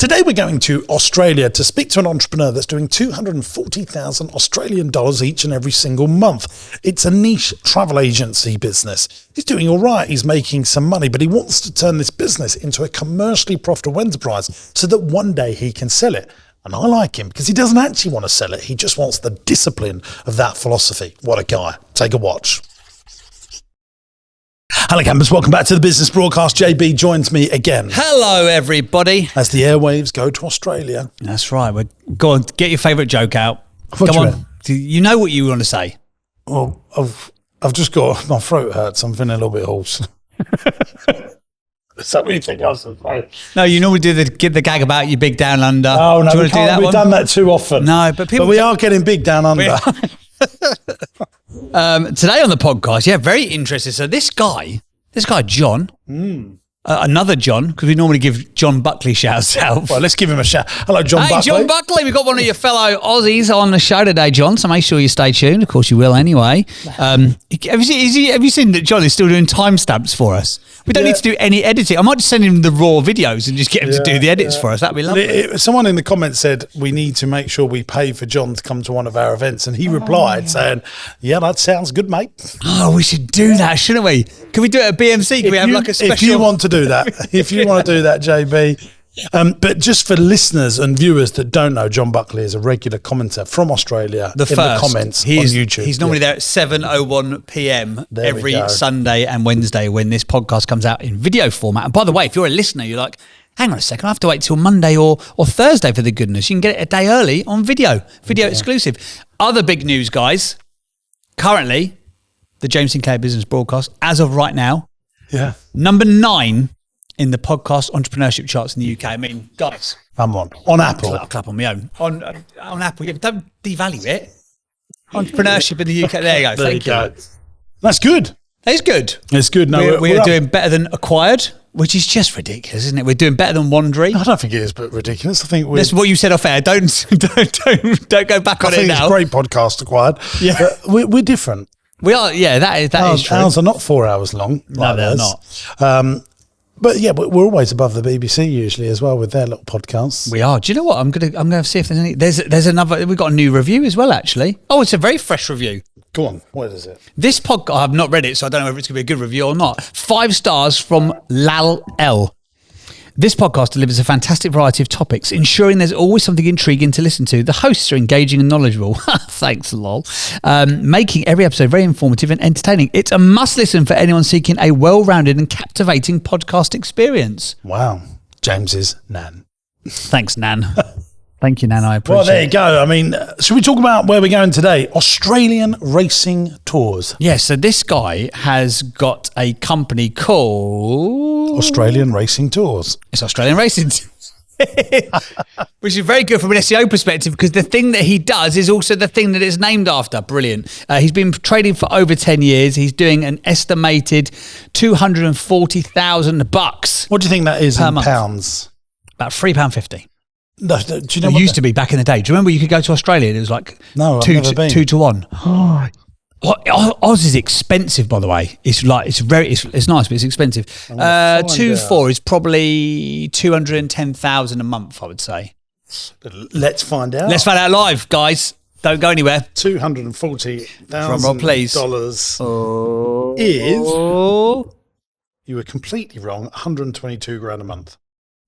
Today we're going to Australia to speak to an entrepreneur that's doing 240,000 Australian dollars each and every single month. It's a niche travel agency business. He's doing all right, he's making some money, but he wants to turn this business into a commercially profitable enterprise so that one day he can sell it. And I like him because he doesn't actually want to sell it. He just wants the discipline of that philosophy. What a guy. Take a watch. Hello campers, welcome back to the business broadcast. JB joins me again. Hello everybody. As the airwaves go to Australia. That's right. Go on, get your favourite joke out. What Come on. You know what you want to say. Well, I've just got, my throat hurts. I'm feeling a little bit hoarse. Is that what you think I was going to say? No, you normally do the gag about your big down under. Oh, no, do you want to do that we've one? done that too often. No, but we are getting big down under. Today on the podcast, very interesting. So this guy John, another John, because we normally give John Buckley shouts out. Well, let's give him a shout. Hello, John Buckley. Hey, John Buckley, we've got one of your fellow Aussies on the show today, John, so make sure you stay tuned. Of course you will anyway. Have you seen that John is still doing timestamps for us? We don't need to do any editing. I might just send him the raw videos and just get him to do the edits for us. That'd be lovely. Someone in the comments said, we need to make sure we pay for John to come to one of our events. And he replied saying, yeah, that sounds good, mate. Oh, we should do that, shouldn't we? Can we do it at BMC? Can we have like a special... If you want to do that, JB. But just for listeners and viewers that don't know, John Buckley is a regular commenter from Australia the comments on YouTube. He's normally there at 7:01 p.m. every Sunday and Wednesday when this podcast comes out in video format. And by the way, if you're a listener, you're like, hang on a second, I have to wait till Monday or Thursday for the goodness. You can get it a day early on video exclusive. Other big news, guys. Currently, the James Sinclair business broadcast, as of right now, number 9 in the podcast entrepreneurship charts in the UK. I mean, guys. Come on Apple. Clap on my own. On Apple, but don't devalue it. Entrepreneurship in the UK. There you go. Thank you. That's good. It's good. It's good. No, we're doing better than Acquired, which is just ridiculous, isn't it? We're doing better than Wandry. I don't think it is, but ridiculous. I think that's what you said off air. Don't go back on it now. It's a great podcast, Acquired. Yeah, but we're different. We are. Yeah, that is true. Ours are not 4 hours long. No, they're not. But yeah, we're always above the BBC usually as well with their little podcasts. We are. Do you know what? I'm gonna see if there's any. There's another. We've got a new review as well, actually. Oh, it's a very fresh review. Go on. What is it? This podcast, I've not read it, so I don't know whether it's gonna be a good review or not. 5 stars from Lal L. This podcast delivers a fantastic variety of topics, ensuring there's always something intriguing to listen to. The hosts are engaging and knowledgeable. Thanks, lol. Making every episode very informative and entertaining. It's a must listen for anyone seeking a well-rounded and captivating podcast experience. Wow. James's Nan. Thanks, Nan. Thank you, Nan. I appreciate it. Well, there you go. I mean, should we talk about where we're going today? Australian Racing Tours. Yeah, so this guy has got a company called... Australian Racing Tours. It's Australian Racing which is very good from an SEO perspective because the thing that he does is also the thing that it's named after. Brilliant. He's been trading for over 10 years. He's doing an estimated $240,000. What do you think that is in month? Pounds? About £3.50. No, do you know it used to be back in the day. Do you remember you could go to Australia and it was like 2 to 1? Oz is expensive, by the way. It's nice, but it's expensive. 2.4 is probably 210,000 a month, I would say. Let's find out. Let's find out live, guys. Don't go anywhere. $240,000 is. You were completely wrong. 122 grand a month.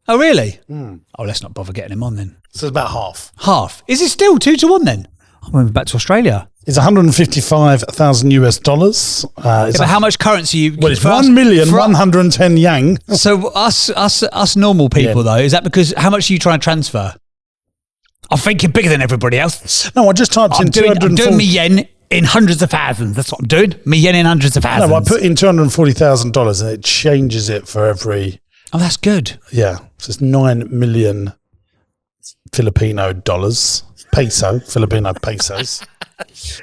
Oh, really? Oh, let's not bother getting him on then. So it's about half. Half? Is it still 2 to 1 then? I'm moving back to Australia. It's $155,000. But how much currency? Well, it's 1,110 yang. So us normal people though, is that because how much are you trying to transfer? I think you're bigger than everybody else. No, I just typed in 240. I'm doing me yen in hundreds of thousands. That's what I'm doing. Me yen in hundreds of thousands. No, I put in $240,000 and it changes it for every. Oh, that's good. Yeah, so it's 9 million Filipino dollars. Filipino pesos.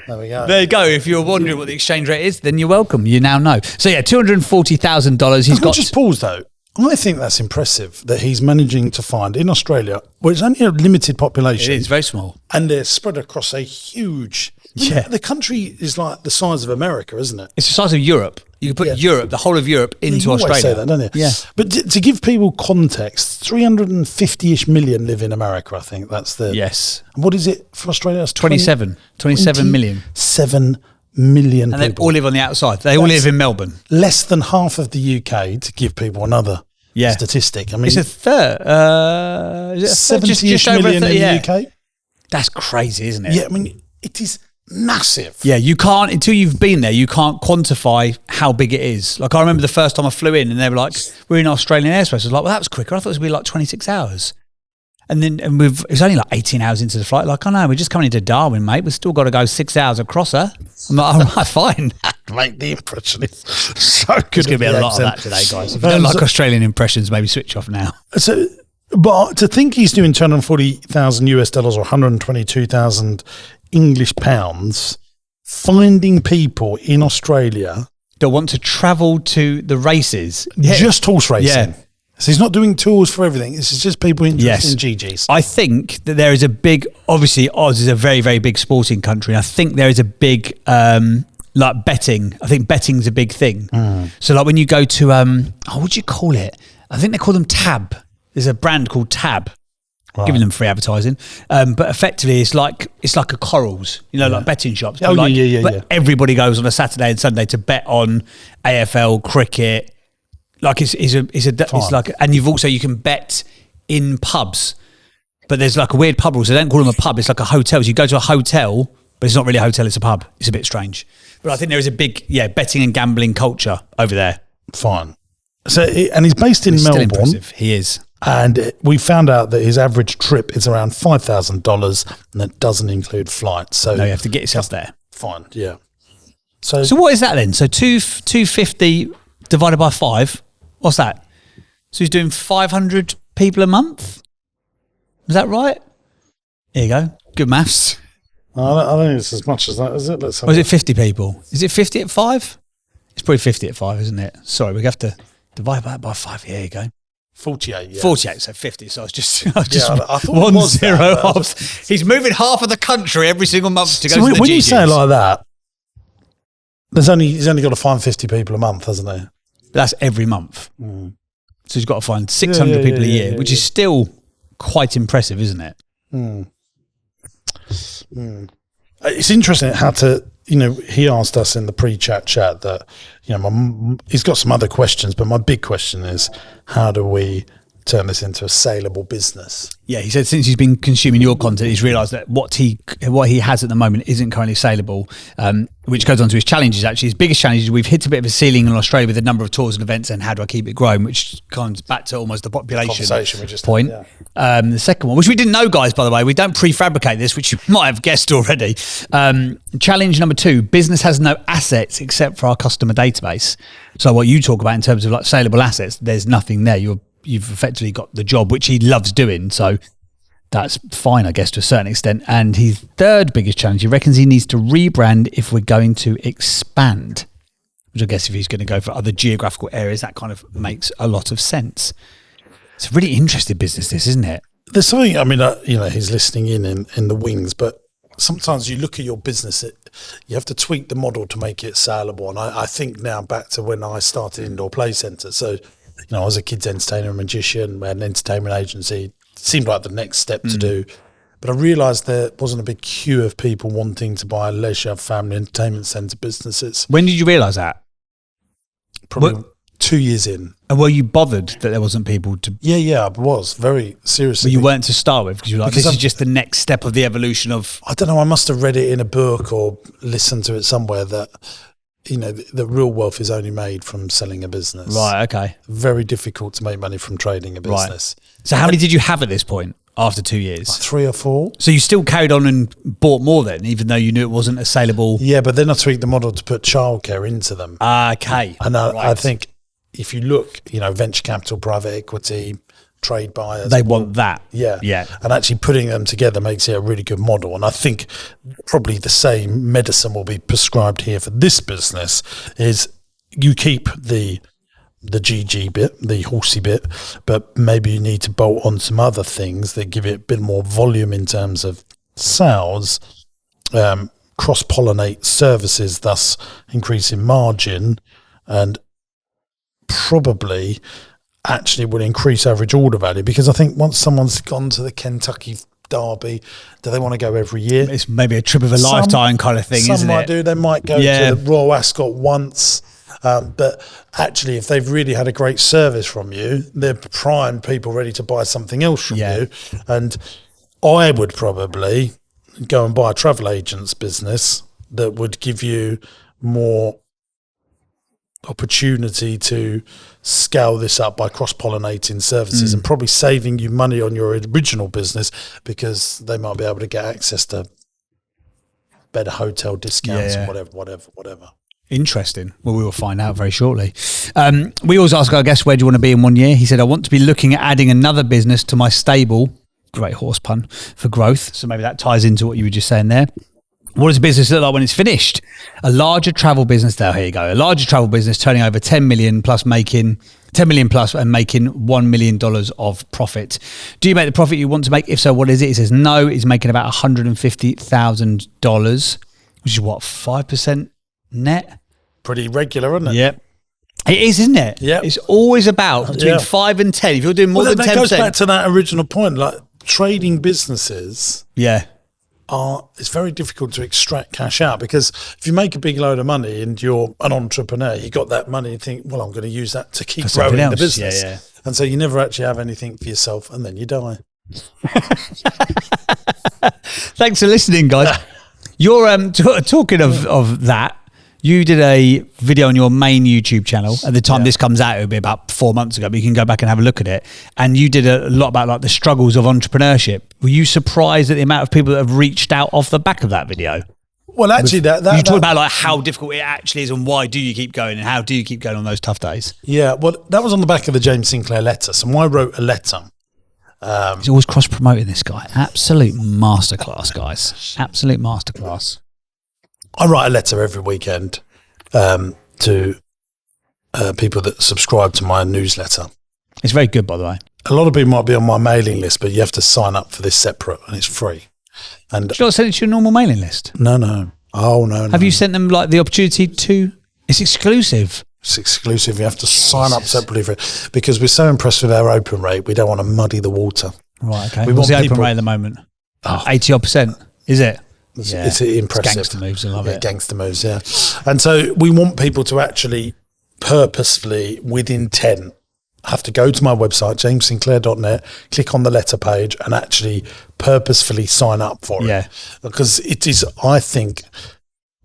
There we go. There you go. If you're wondering what the exchange rate is, then you're welcome. You now know. So yeah, $240,000. He's got. Just pause though. I think that's impressive that he's managing to find in Australia, where it's only a limited population. It is very small, and they're spread across a huge Yeah. The country is like the size of America, isn't it? It's the size of Europe. You could put Europe, the whole of Europe, into you always Australia. say that, don't you? Yeah. But to give people context, 350-ish million live in America, I think. That's the... Yes. What is it for Australia? That's 27 million. 7 million And people. they all live on the outside. They all live in Melbourne. Less than half of the UK, to give people another statistic. I mean, It's a third. Is it a third? Just over a million third, in the UK. That's crazy, isn't it? Yeah, I mean, it is massive. Yeah, you can't, until you've been there, you can't quantify how big it is. Like, I remember the first time I flew in and they were like, we're in Australian airspace. I was like, well, that was quicker. I thought it was going to be like 26 hours. And then it was only like 18 hours into the flight. Like, oh no, we're just coming into Darwin, mate. We've still got to go 6 hours across her. I'm like, all right, fine. Mate, the impression is so good. There's going to be a lot of that today, guys. If you don't like Australian impressions, maybe switch off now. So, but to think he's doing $240,000 US or 122,000 English pounds, finding people in Australia that want to travel to the races. Just horse racing. Yeah. So he's not doing tours for everything. This is just people interested in GGs. I think that there is a big, obviously Oz is a very, very big sporting country. And I think there is a big, like betting. I think betting's a big thing. So like when you go to, what do you call it? I think they call them Tab. There's a brand called Tab. Right. Giving them free advertising, but effectively it's like a Corals, like betting shops. Oh, like, yeah. Everybody goes on a Saturday and Sunday to bet on AFL, cricket. Like it's like, and you can bet in pubs, but there's like a weird pub rule. So they don't call them a pub. It's like a hotel. So you go to a hotel, but it's not really a hotel. It's a pub. It's a bit strange, but I think there is a big betting and gambling culture over there. Fine. So and he's based in Melbourne. Still impressive. He is. And we found out that his average trip is around $5,000, and that doesn't include flights. So no, you have to get yourself there. Fine, yeah. So what is that then? So 250 divided by 5. What's that? So he's doing 500 people a month. Is that right? There you go. Good maths. I don't think it's as much as that, is it? Or is it 50 people? Is it 50 at 5? It's probably 50 at 5, isn't it? Sorry, we have to divide that by 5. Here you go. 48, yeah. 48, so 50. So I was just I thought 1 0 off. He's moving half of the country every single month to go to the when GGs. you say it like that, he's only got to find 50 people a month, hasn't he? That's every month. So he's got to find 600 people a year, which is still quite impressive, isn't it? It's interesting how to, he asked us in the pre-chat that, he's got some other questions, but my big question is, how do we turn this into a saleable business? Yeah, he said since he's been consuming your content, he's realised that what he has at the moment isn't currently saleable, which goes on to his challenges. Actually, his biggest challenge is we've hit a bit of a ceiling in Australia with the number of tours and events, and how do I keep it growing, which comes back to almost the population point. The second one, which we didn't know, guys, by the way, we don't prefabricate this, which you might have guessed already. Challenge number 2, business has no assets except for our customer database. So what you talk about in terms of like saleable assets, there's nothing there. You've effectively got the job, which he loves doing. So that's fine, I guess, to a certain extent. And his third biggest challenge, he reckons he needs to rebrand if we're going to expand, which I guess if he's going to go for other geographical areas, that kind of makes a lot of sense. It's a really interesting business, this, isn't it? There's something, he's listening in the wings, but sometimes you look at your business, you have to tweak the model to make it saleable. And I think now back to when I started Indoor Play Centre. So, I was a kids entertainer and magician. We had an entertainment agency. It seemed like the next step to do. But I realised there wasn't a big queue of people wanting to buy leisure, family, entertainment centre businesses. When did you realise that? Probably 2 years in. And were you bothered that there wasn't people to... Yeah, I was, very seriously. But you weren't to start with, because you were like, this is just the next step of the evolution of... I don't know, I must have read it in a book or listened to it somewhere that... the real wealth is only made from selling a business. Right, okay. Very difficult to make money from trading a business. Right. So how many did you have at this point after 2 years? Like 3 or 4. So you still carried on and bought more then, even though you knew it wasn't a saleable... Yeah, but then I tweaked the model to put childcare into them. Okay. And I think if you look, venture capital, private equity, trade buyers... They want that. Yeah. And actually putting them together makes it a really good model. And I think probably the same medicine will be prescribed here for this business, is you keep the GG bit, the horsey bit, but maybe you need to bolt on some other things that give it a bit more volume in terms of sales, cross-pollinate services, thus increasing margin, and probably actually will increase average order value, because I think once someone's gone to the Kentucky Derby, do they want to go every year? It's maybe a trip of a lifetime kind of thing, isn't it? Some might do. They might go to the Royal Ascot once. But actually, if they've really had a great service from you, they're prime people ready to buy something else from you. And I would probably go and buy a travel agent's business that would give you more opportunity to scale this up by cross-pollinating services and probably saving you money on your original business, because they might be able to get access to better hotel discounts and whatever. Interesting. Well, we will find out very shortly. We always ask our guests, where do you want to be in 1 year? He said, I want to be looking at adding another business to my stable. Great horse pun for growth. So maybe that ties into what you were just saying there. What does a business look like when it's finished? A larger travel business. There, here you go. A larger travel business turning over 10 million plus and making $1 million of profit. Do you make the profit you want to make? If so, what is it? He says, no, he's making about $150,000, which is what, 5% net? Pretty regular, isn't it? Yep. It is, isn't it? Yeah. It's always about between 5 and 10. If you're doing more than 10%. That goes back to that original point. Like, trading businesses it's very difficult to extract cash out, because if you make a big load of money and you're an entrepreneur, you got that money and think, well, I'm going to use that to keep growing the business. And so you never actually have anything for yourself, and then you die. Thanks for listening, guys. You're talking of that. You did a video on your main YouTube channel. At the time this comes out, it would be about 4 months ago, but you can go back and have a look at it. And you did a lot about like the struggles of entrepreneurship. Were you surprised at the amount of people that have reached out off the back of that video? Well, actually, you talk about like how difficult it actually is, and why do you keep going, and how do you keep going on those tough days? Yeah, well, that was on the back of the James Sinclair letter. So I wrote a letter. He's always cross-promoting this guy. Absolute masterclass, guys. Absolute masterclass. I write a letter every weekend to people that subscribe to my newsletter. It's very good, by the way. A lot of people might be on my mailing list, but you have to sign up for this separate, and it's free. And did you not send it to your normal mailing list? No. Oh, no. Have you sent them like the opportunity to? It's exclusive. It's exclusive. You have to sign up separately for it, because we're so impressed with our open rate. We don't want to muddy the water. Right. Okay. What's the open rate at the moment? 80%. Is it? It's impressive. It's gangster moves. I love it. Gangster moves. Yeah. And so we want people to actually purposefully, with intent, have to go to my website, jamessinclair.net, click on the letter page, and actually purposefully sign up for it. Because it is, I think,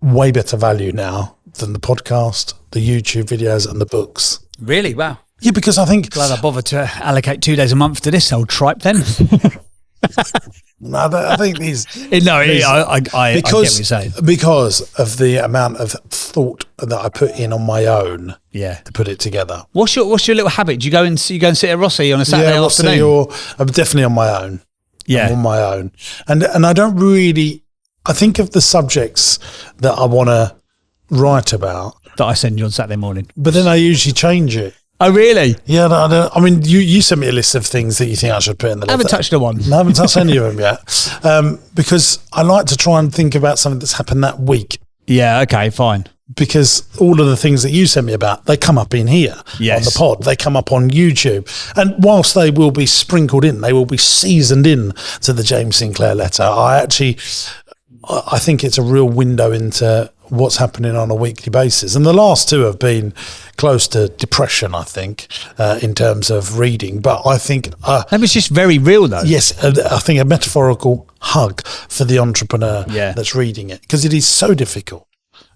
way better value now than the podcast, the YouTube videos, and the books. Really? Wow. Yeah, because I think... Glad I bothered to allocate 2 days a month to this old tripe then. No, I think these... I get what you're saying. Because of the amount of thought that I put in on my own to put it together. What's your little habit? Do you go and sit at Rossi on a Saturday afternoon? I'm definitely on my own. Yeah. I'm on my own. And I don't really... I think of the subjects that I want to write about. That I send you on Saturday morning. But then I usually change it. Oh, really? Yeah, I mean, you sent me a list of things that you think I should put in the letter. I haven't touched one. No, I haven't touched any of them yet. Because I like to try and think about something that's happened that week. Yeah, okay, fine. Because all of the things that you sent me about, they come up in here on the pod. They come up on YouTube. And whilst they will be sprinkled in, they will be seasoned in to the James Sinclair letter. I think it's a real window into what's happening on a weekly basis. And the last two have been close to depression, I think, in terms of reading. But I think... that was just very real, though. Yes, I think a metaphorical hug for the entrepreneur that's reading it, because it is so difficult.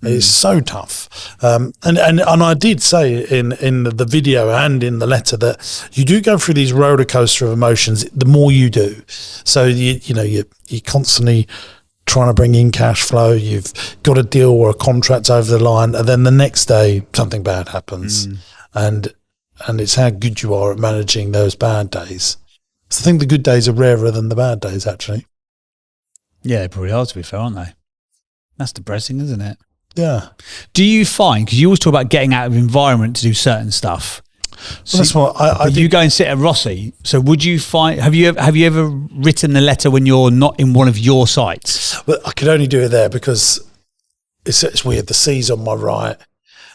It is so tough. And I did say in the video and in the letter that you do go through these roller coaster of emotions the more you do. So, you're constantly trying to bring in cash flow, you've got a deal or a contract over the line, and then the next day something bad happens. And it's how good you are at managing those bad days. So I think the good days are rarer than the bad days, actually. Yeah, they probably are, to be fair, aren't they? That's depressing, isn't it? Yeah. Do you find, because you always talk about getting out of environment to do certain stuff, So that's what I you go and sit at Rossi. So would you find? Have you ever written a letter when you're not in one of your sites? But I could only do it there because it's weird. The sea's on my right,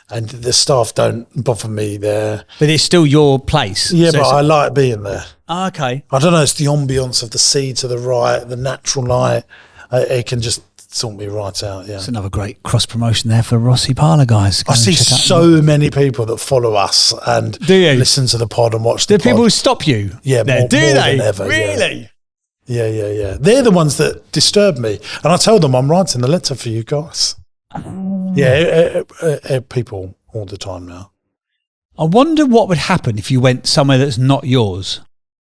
and the staff don't bother me there. But it's still your place. Yeah, but I like being there. Oh, okay. I don't know. It's the ambience of the sea to the right, the natural light. It can just sort me right out. Yeah, it's another great cross promotion there for Rossi Parlour, guys. I see so many people that follow us and listen to the pod and watch the pod. Do people stop you? Yeah, more than ever. Really? Yeah. They're the ones that disturb me, and I tell them I'm writing the letter for you guys. Yeah, people all the time now. I wonder what would happen if you went somewhere that's not yours.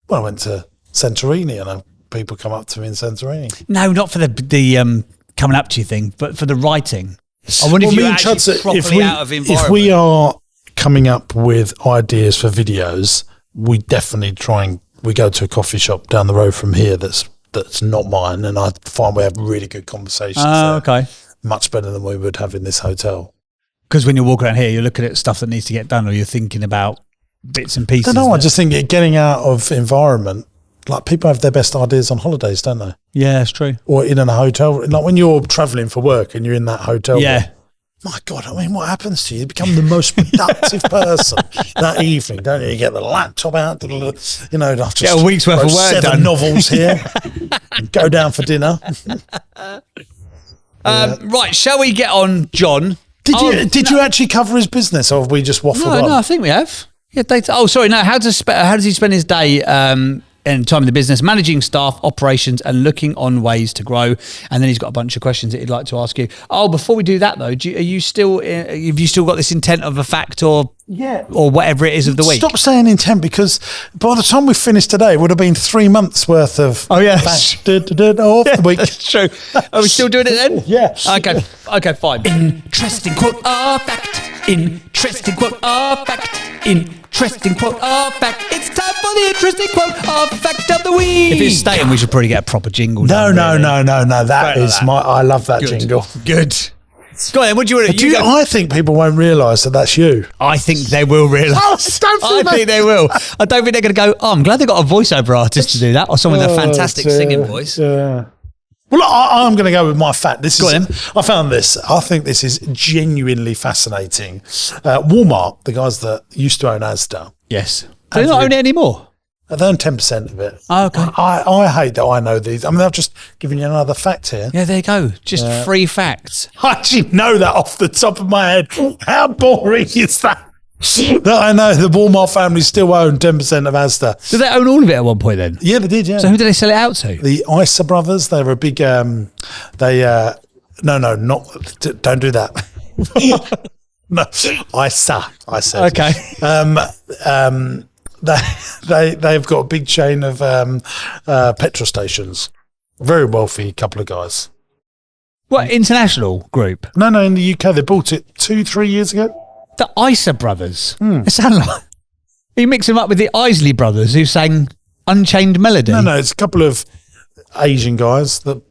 Well, I went to Santorini, and people come up to me in Santorini. No, not for the coming up to you thing, but for the writing. I wonder if you're actually properly out of environment. If we are coming up with ideas for videos, we definitely we go to a coffee shop down the road from here that's not mine, and I find we have really good conversations there. Okay. Much better than we would have in this hotel. Because when you walk around here, you're looking at stuff that needs to get done, or you're thinking about bits and pieces. I don't know, I just think getting out of environment, like people have their best ideas on holidays, don't they? Yeah, that's true. Or in a hotel, like when you're travelling for work and you're in that hotel room, my God, I mean, what happens to you? You become the most productive person that evening, don't you? You get the laptop out, just get a week's worth of work 7 done. novels here, go down for dinner. Right, shall we get on, John? Did you actually cover his business, or have we just waffled on? No, I think we have. Yeah, how does he spend his day and time in the business, managing staff, operations, and looking on ways to grow? And then he's got a bunch of questions that he'd like to ask you. Oh, before we do that though, have you still got this intent of a fact or whatever it is of the week? Stop saying intent, because by the time we finished today, it would have been 3 months worth of fact off the week. That's true. Are we still doing it then? Yeah. Okay, fine. Interesting quote or fact. Interesting quote or fact. Interesting quote or fact. It's time for the interesting quote or fact of the week. If it's staying, we should probably get a proper jingle. No. That is I love that jingle. Good. Go on then, what do you want to do? I think people won't realise that that's you. I think they will realise. I think they will. I don't think they're going to go, I'm glad they got a voiceover artist to do that, or someone with a fantastic singing voice. Yeah. Well, I'm going to go with my fact. I found this. I think this is genuinely fascinating. Walmart, the guys that used to own Asda. Yes. They don't own it anymore. They own 10% of it. Oh, okay. I hate that I know these. I mean, I've just given you another fact here. Yeah, there you go. Just free facts. I actually know that off the top of my head. How boring is that? That I know the Walmart family still own 10% of Asda. Did they own all of it at one point then? Yeah, they did, yeah. So who did they sell it out to? The Ice brothers. They were a big, don't do that. No, Isa, I said. Okay. They've got a big chain of petrol stations. Very wealthy couple of guys. What, international group? No, in the UK. They bought it 2-3 years ago. The Isa brothers. It sounds like you mix them up with the Isley brothers who sang Unchained Melody. No, it's a couple of Asian guys that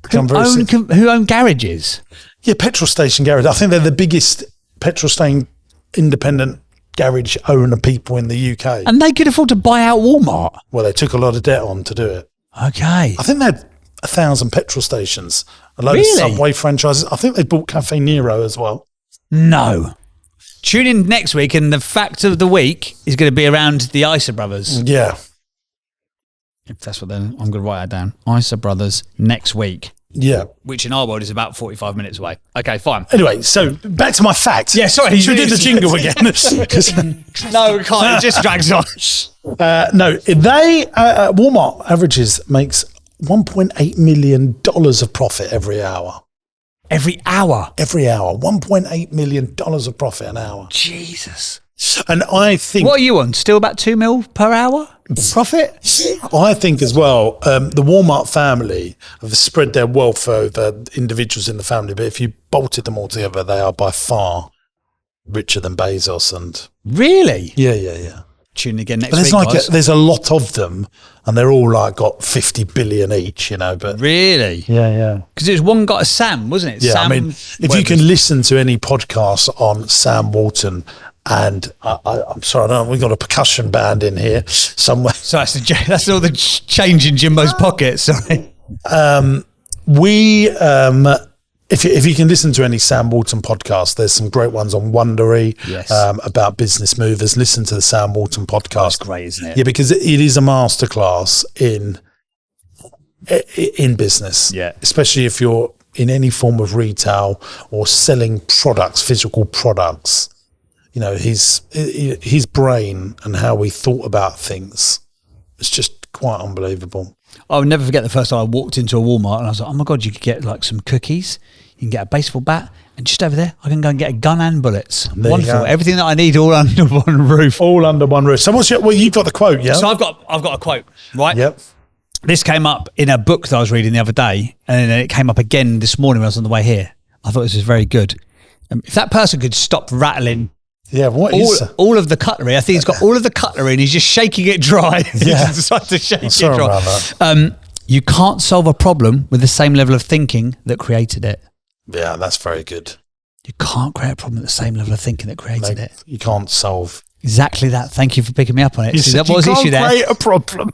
become who own garages. Yeah, petrol station garage. I think they're the biggest petrol station independent garage owner people in the UK. And they could afford to buy out Walmart. Well, they took a lot of debt on to do it. Okay. I think they had 1,000 petrol stations, a load of Subway franchises. I think they bought Cafe Nero as well. No. Tune in next week, and the fact of the week is going to be around the Isa brothers. Yeah. If that's what then, I'm going to write that down. Isa brothers next week. Yeah. Which in our world is about 45 minutes away. Okay, fine. Anyway, so back to my fact. Yeah, sorry. Should we do the jingle again? No, we can't. It just drags on. Walmart makes $1.8 million of profit every hour. Every hour? Every hour. $1.8 million of profit an hour. Jesus. And I think... What are you on? Still about 2 mil per hour profit? I think as well, the Walmart family have spread their wealth over individuals in the family, but if you bolted them all together, they are by far richer than Bezos. And Really? Yeah. Tune in again next week, guys. There's a lot of them, and they're all got 50 billion each, but... Really? Yeah. Because it was one guy, Sam, wasn't it? Yeah, Sam, I mean, if you can listen to any podcast on Sam Walton And I'm sorry, we've got a percussion band in here somewhere. So that's all the change in Jimbo's pockets. Sorry. If you can listen to any Sam Walton podcast, there's some great ones on Wondery about business movers. Listen to the Sam Walton podcast. That's great, isn't it? Yeah, because it is a masterclass in business. Yeah, especially if you're in any form of retail or selling products, physical products. You know, his brain and how he thought about things. It's just quite unbelievable. I'll never forget the first time I walked into a Walmart and I was like, oh my God, you could get like some cookies, you can get a baseball bat, and just over there, I can go and get a gun and bullets. There Wonderful. Everything that I need all under one roof. All under one roof. So you've got the quote, yeah? So I've got a quote, right? Yep. This came up in a book that I was reading the other day, and then it came up again this morning when I was on the way here. I thought this was very good. If that person could stop rattling all of the cutlery, I think he's got all of the cutlery and he's just shaking it dry. Yeah. He's decided to shake it Sorry dry. about that. You can't solve a problem with the same level of thinking that created it. Yeah, that's very good. You can't create a problem with the same level of thinking that created it. You can't solve. Exactly that. Thank you for picking me up on it. You That was the issue there. create a problem.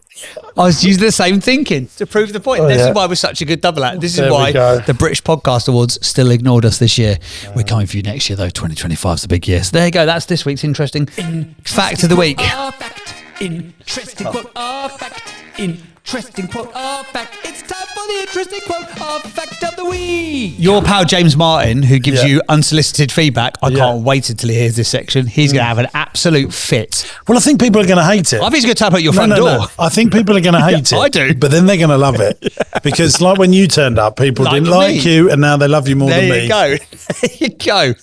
I was using the same thinking to prove the point. This is why we're such a good double act. This is why the British Podcast Awards still ignored us this year. We're coming for you next year, though. 2025 is the big year. So there you go. That's this week's interesting fact of the week. Interesting quote of fact. Interesting quote of fact. It's time for the interesting quote of fact of the week. Your pal James Martin, who gives you unsolicited feedback, I can't wait until he hears this section. He's going to have an absolute fit. Well, I think people are going to hate it. I think he's going to tap at your front door. No. I think people are going to hate it. I do. But then they're going to love it. Because like when you turned up, people didn't like you, and now they love you more than me. There you go. There you go.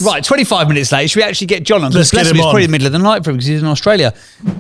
Right, 25 minutes late. Should we actually get John on? Let's get him It's on. probably the middle of the night for him because he's in Australia.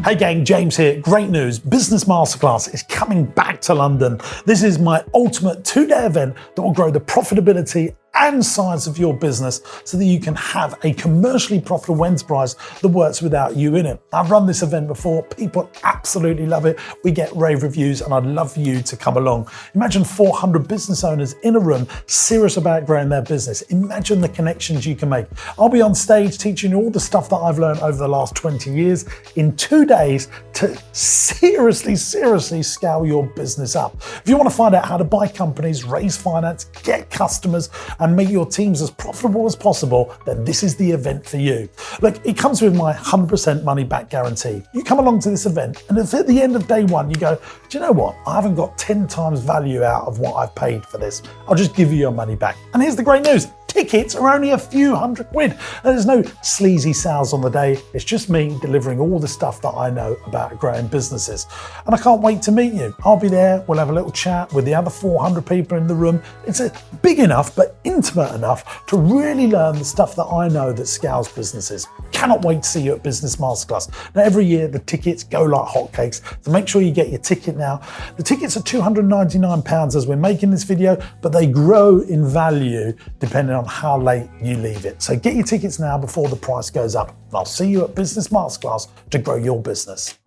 Hey gang, James here. Great news. Business Masterclass is coming back to London. This is my ultimate 2-day event that will grow the profitability and size of your business so that you can have a commercially profitable enterprise that works without you in it. I've run this event before. People absolutely love it. We get rave reviews and I'd love for you to come along. Imagine 400 business owners in a room serious about growing their business. Imagine the connections you can make. I'll be on stage teaching you all the stuff that I've learned over the last 20 years in 2 days to seriously scale your business up. If you want to find out how to buy companies, raise finance, get customers, and make your teams as profitable as possible, then this is the event for you. Look, it comes with my 100% money back guarantee. You come along to this event, and if at the end of day one you go, do you know what? I haven't got 10 times value out of what I've paid for this. I'll just give you your money back. And here's the great news. Tickets are only a few £100. There's no sleazy sales on the day. It's just me delivering all the stuff that I know about growing businesses. And I can't wait to meet you. I'll be there. We'll have a little chat with the other 400 people in the room. It's big enough, but intimate enough to really learn the stuff that I know that scales businesses. Cannot wait to see you at Business Masterclass. Now, every year the tickets go like hotcakes, so make sure you get your ticket now. The tickets are £299 as we're making this video, but they grow in value depending on how late you leave it. So get your tickets now before the price goes up. And I'll see you at Business Masterclass to grow your business.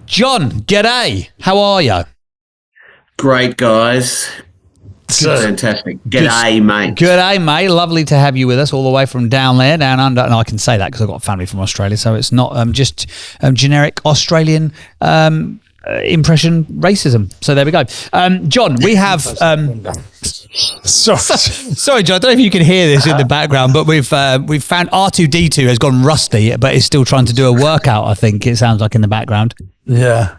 John, g'day. How are you? Great, guys. Fantastic. G'day, mate. G'day, mate. Lovely to have you with us all the way from down there, down under. And I can say that because I've got family from Australia, so it's not just generic Australian impression racism. So there we go. John, we have... Sorry, John, I don't know if you can hear this in the background, but we've found R2D2 has gone rusty, but is still trying to do a workout, I think it sounds like in the background. Yeah.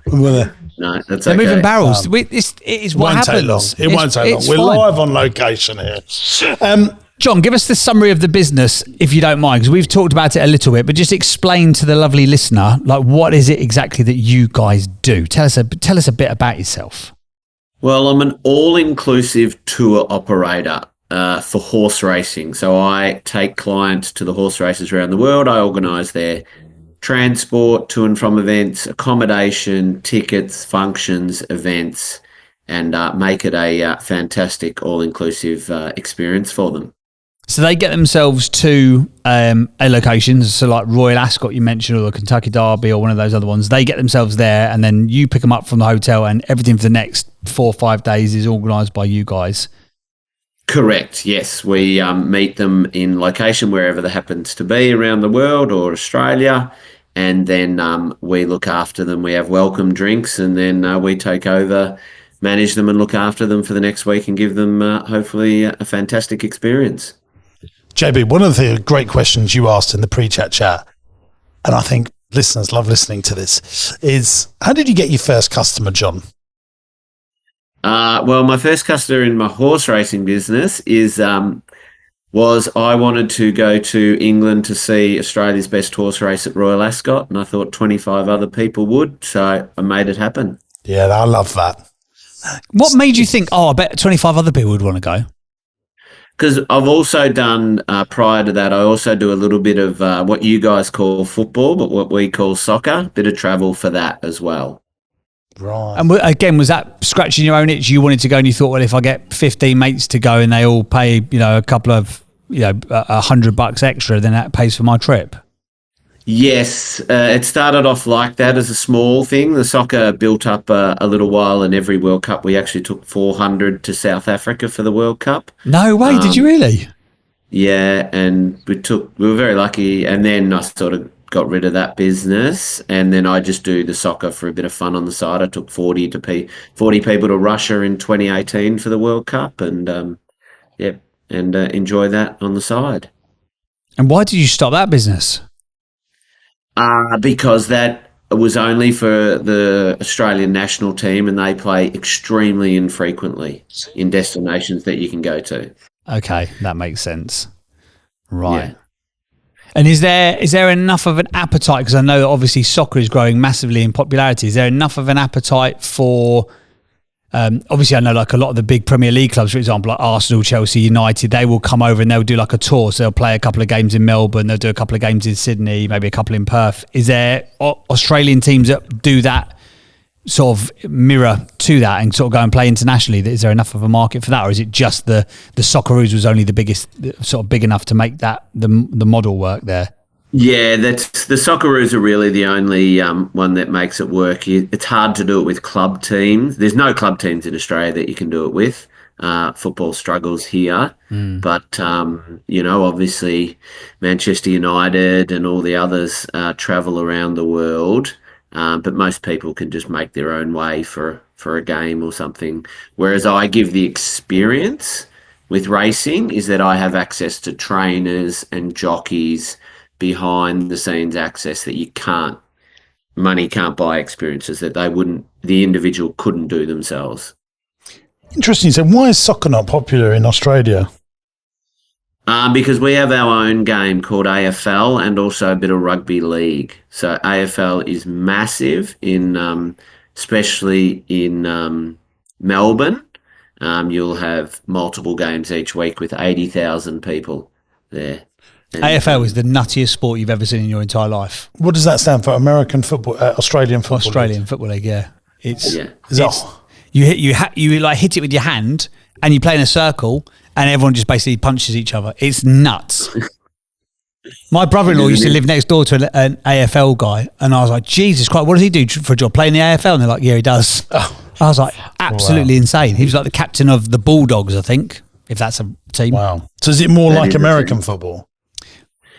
No, that's They're okay. moving barrels. It is what happens. It won't take long. We're live on location here. John, give us the summary of the business, if you don't mind, because we've talked about it a little bit, but just explain to the lovely listener, like, what is it exactly that you guys do? Tell us a bit about yourself. Well, I'm an all-inclusive tour operator for horse racing. So I take clients to the horse races around the world. I organise their transport to and from events, accommodation, tickets, functions, events, and make it a fantastic all-inclusive experience for them. So they get themselves to a location, so like Royal Ascot you mentioned, or the Kentucky Derby, or one of those other ones. They get themselves there, and then you pick them up from the hotel, and everything for the next 4 or 5 days is organised by you guys. Correct. Yes, we meet them in location wherever that happens to be around the world or Australia, and then we look after them. We have welcome drinks, and then we take over, manage them, and look after them for the next week, and give them hopefully a fantastic experience. JB, one of the great questions you asked in the pre-chat chat, and I think listeners love listening to this, is how did you get your first customer, John? Well, my first customer in my horse racing business was I wanted to go to England to see Australia's best horse race at Royal Ascot, and I thought 25 other people would, so I made it happen. Yeah, I love that. What made you think, I bet 25 other people would want to go? Because I've also done, prior to that, I also do a little bit of what you guys call football, but what we call soccer, bit of travel for that as well. Right. And again, was that scratching your own itch? You wanted to go and you thought, well, if I get 15 mates to go and they all pay, a couple of, $100 extra, then that pays for my trip? Yes, it started off like that as a small thing. The soccer built up a little while, and every World Cup we actually took 400 to South Africa for the World Cup. No way, did you really? Yeah, and we were very lucky, and then I sort of got rid of that business, and then I just do the soccer for a bit of fun on the side. I took 40 people to Russia in 2018 for the World Cup, and enjoy that on the side. And why did you stop that business? Because that was only for the Australian national team, and they play extremely infrequently in destinations that you can go to. Okay, that makes sense. Right. Yeah. And is there enough of an appetite? Because I know that obviously soccer is growing massively in popularity. Is there enough of an appetite for? Obviously, I know like a lot of the big Premier League clubs, for example, like Arsenal, Chelsea, United, they will come over and they'll do like a tour. So they'll play a couple of games in Melbourne, they'll do a couple of games in Sydney, maybe a couple in Perth. Is there Australian teams that do that sort of mirror to that and sort of go and play internationally? Is there enough of a market for that, or is it just the Socceroos was only the biggest, sort of big enough to make that the model work there? Yeah, that's the Socceroos are really the only one that makes it work. It's hard to do it with club teams. There's no club teams in Australia that you can do it with. Football struggles here, but obviously Manchester United and all the others travel around the world. But most people can just make their own way for a game or something. Whereas I give the experience with racing is that I have access to trainers and jockeys, behind the scenes access that money can't buy, experiences that the individual couldn't do themselves. Interesting. So why is soccer not popular in Australia? Because we have our own game called AFL and also a bit of rugby league. So AFL is massive especially in Melbourne. You'll have multiple games each week with 80,000 people there. And AFL is the nuttiest sport you've ever seen in your entire life. What does that stand for? American football, Australian football. Australian Football League, yeah. You hit it with your hand and you play in a circle and everyone just basically punches each other. It's nuts. My brother-in-law used to live next door to an AFL guy, and I was like, Jesus Christ, what does he do for a job? Play in the AFL? And they're like, yeah, he does. Oh. I was like, absolutely insane. He was like the captain of the Bulldogs, I think, if that's a team. Wow. So is it more like American football?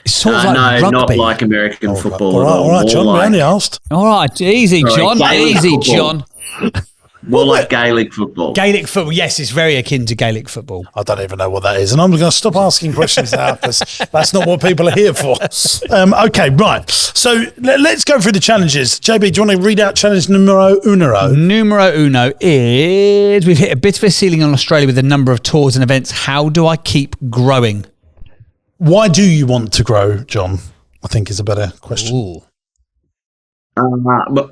It's sort of like no, rugby. not like American football. All right, John, we only asked. All right, easy, John. Easy, John. More like Gaelic football. Gaelic football, yes, it's very akin to Gaelic football. I don't even know what that is, and I'm going to stop asking questions now because that's not what people are here for. Okay, right. So let's go through the challenges. JB, do you want to read out challenge numero uno? Numero uno is we've hit a bit of a ceiling on Australia with the number of tours and events. How do I keep growing? Why do you want to grow, John? I think is a better question. Ooh.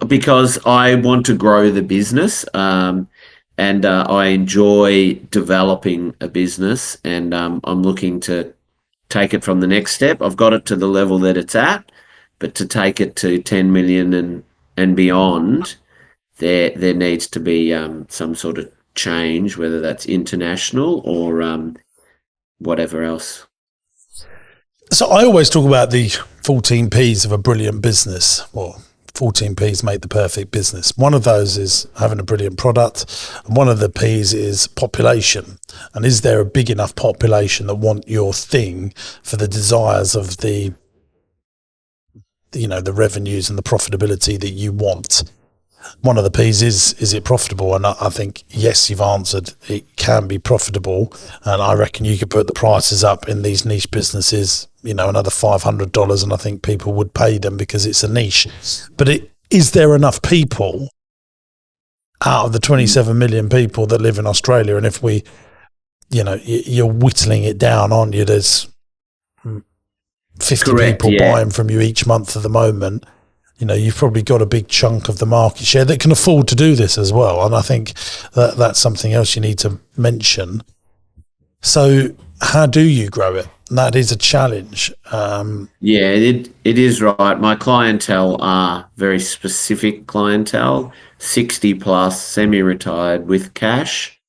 Because I want to grow the business, and I enjoy developing a business, and I'm looking to take it from the next step. I've got it to the level that it's at, but to take it to 10 million and beyond, there needs to be some sort of change, whether that's international or whatever else. So I always talk about the 14 Ps of a brilliant business, or 14 P's make the perfect business. One of those is having a brilliant product, and one of the P's is population. And is there a big enough population that want your thing for the desires of the revenues and the profitability that you want? One of the P's is it profitable? And I think, yes, you've answered, it can be profitable. And I reckon you could put the prices up in these niche businesses, another $500, and I think people would pay them because it's a niche. But is there enough people out of the 27 million people that live in Australia? And if we, you're whittling it down, aren't you? There's 50 people buying from you each month at the moment. You've probably got a big chunk of the market share that can afford to do this as well. And I think that's something else you need to mention. So how do you grow it? That is a challenge. It is right. My clientele are very specific clientele, 60 plus, semi-retired with cash.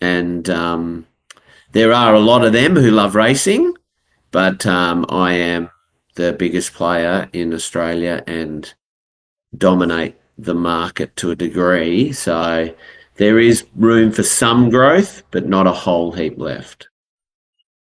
And there are a lot of them who love racing, but I am the biggest player in Australia and dominate the market to a degree. So there is room for some growth, but not a whole heap left.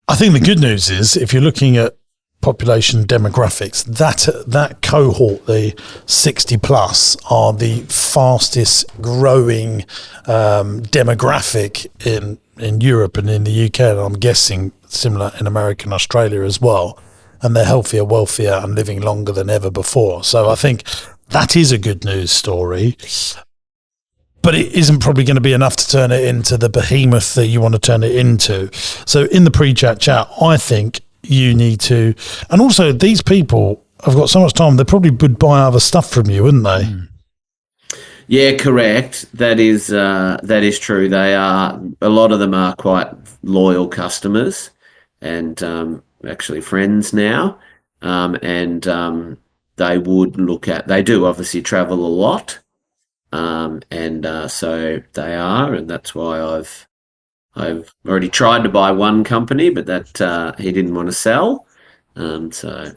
I think the good news is, if you're looking at population demographics, that cohort, the 60 plus, are the fastest growing demographic in Europe and in the UK, and I'm guessing similar in America and Australia as well. And they're healthier, wealthier, and living longer than ever before. So I think that is a good news story. But it isn't probably going to be enough to turn it into the behemoth that you want to turn it into. So in the pre-chat chat, I think you need to... And also, these people have got so much time, they probably would buy other stuff from you, wouldn't they? Yeah, correct. That is true. They are... A lot of them are quite loyal customers and... actually friends now, and they would look at, they do obviously travel a lot, and so they are, and that's why I've already tried to buy one company, but that he didn't want to sell, so.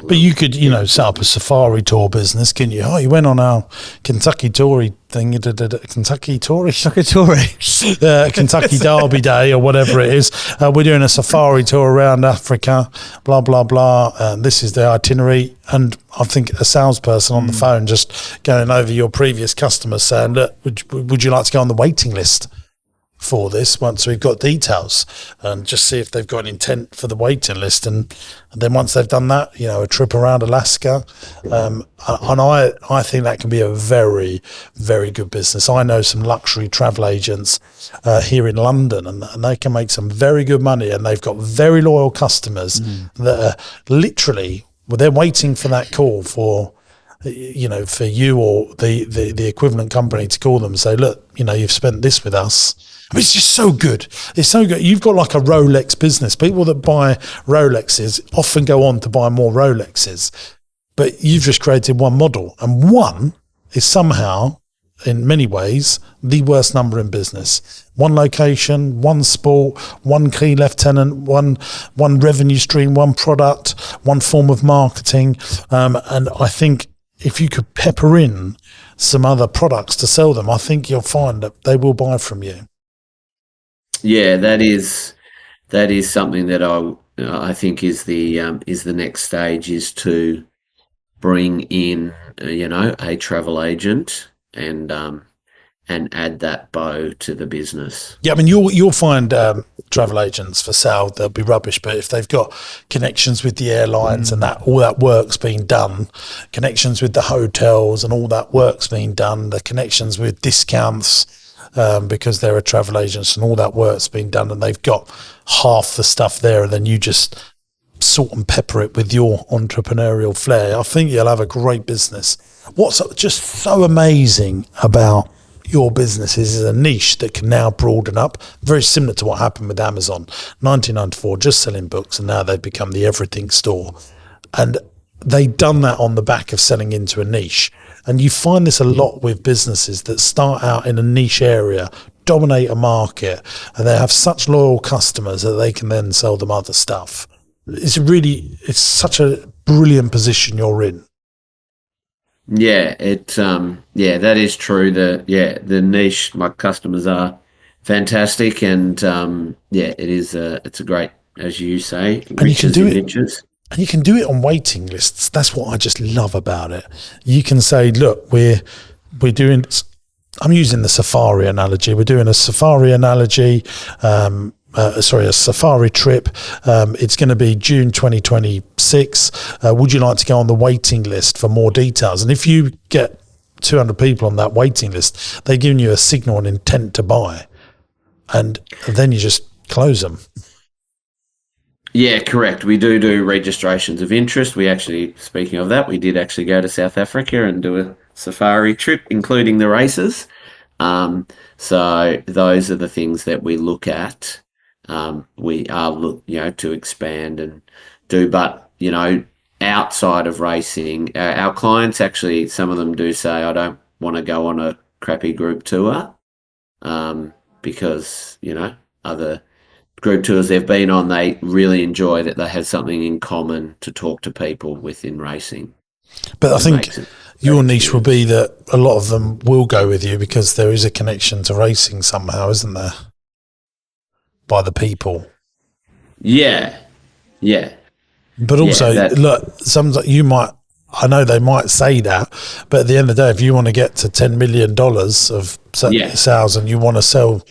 But you could, set up a safari tour business, couldn't you? Oh, you went on our Kentucky Tory thing. You did a Kentucky Tory? Kentucky Derby Day or whatever it is. We're doing a safari tour around Africa, blah, blah, blah. And this is the itinerary. And I think a salesperson on the phone just going over your previous customers saying, look, would you like to go on the waiting list for this once we've got details, and just see if they've got an intent for the waiting list, and then once they've done that, a trip around Alaska, and I think that can be a very, very good business. I know some luxury travel agents here in London, and they can make some very good money, and they've got very loyal customers that are literally, they're waiting for that call for for you or the equivalent company to call them and say, look, you've spent this with us. I mean, it's just so good. It's so good. You've got like a Rolex business. People that buy Rolexes often go on to buy more Rolexes, but you've just created one model, and one is somehow, in many ways, the worst number in business. One location, one sport, one key lieutenant, one revenue stream, one product, one form of marketing, and I think if you could pepper in some other products to sell them, I think you'll find that they will buy from you. Yeah, that is something that I think is the next stage, is to bring in a travel agent and add that bow to the business. Yeah, I mean you'll find travel agents for sale, they'll be rubbish, but if they've got connections with the airlines and that all that work's being done, connections with the hotels and all that work's being done, the connections with discounts, because they're a travel agent and all that work's been done, and they've got half the stuff there, and then you just salt and pepper it with your entrepreneurial flair. I think you'll have a great business. What's just so amazing about your business is a niche that can now broaden up, very similar to what happened with Amazon. 1994, just selling books, and now they've become the everything store. And they've done that on the back of selling into a niche. And you find this a lot with businesses that start out in a niche area, dominate a market, and they have such loyal customers that they can then sell them other stuff. It's such a brilliant position you're in. Yeah, that is true. The niche, my customers are fantastic, and it is it's a great, as you say, And you can riches do in it. niches. And you can do it on waiting lists. That's what I just love about it. You can say, look, we're doing. I'm using the safari analogy. We're doing a safari analogy. A safari trip. It's going to be June 2026. Would you like to go on the waiting list for more details? And if you get 200 people on that waiting list, they're giving you a signal and intent to buy, and then you just close them. Yeah, correct. We do registrations of interest. We actually, speaking of that, we did actually go to South Africa and do a safari trip, including the races. So those are the things that we look at. We are to expand and do, but outside of racing, our clients actually, some of them do say, I don't want to go on a crappy group tour, because other group tours they've been on, they really enjoy that they have something in common to talk to people within racing. But I think your niche will be that a lot of them will go with you because there is a connection to racing somehow, isn't there? By the people. Yeah. But also, look, I know they might say that, but at the end of the day, if you want to get to $10 million of sales and you want to sell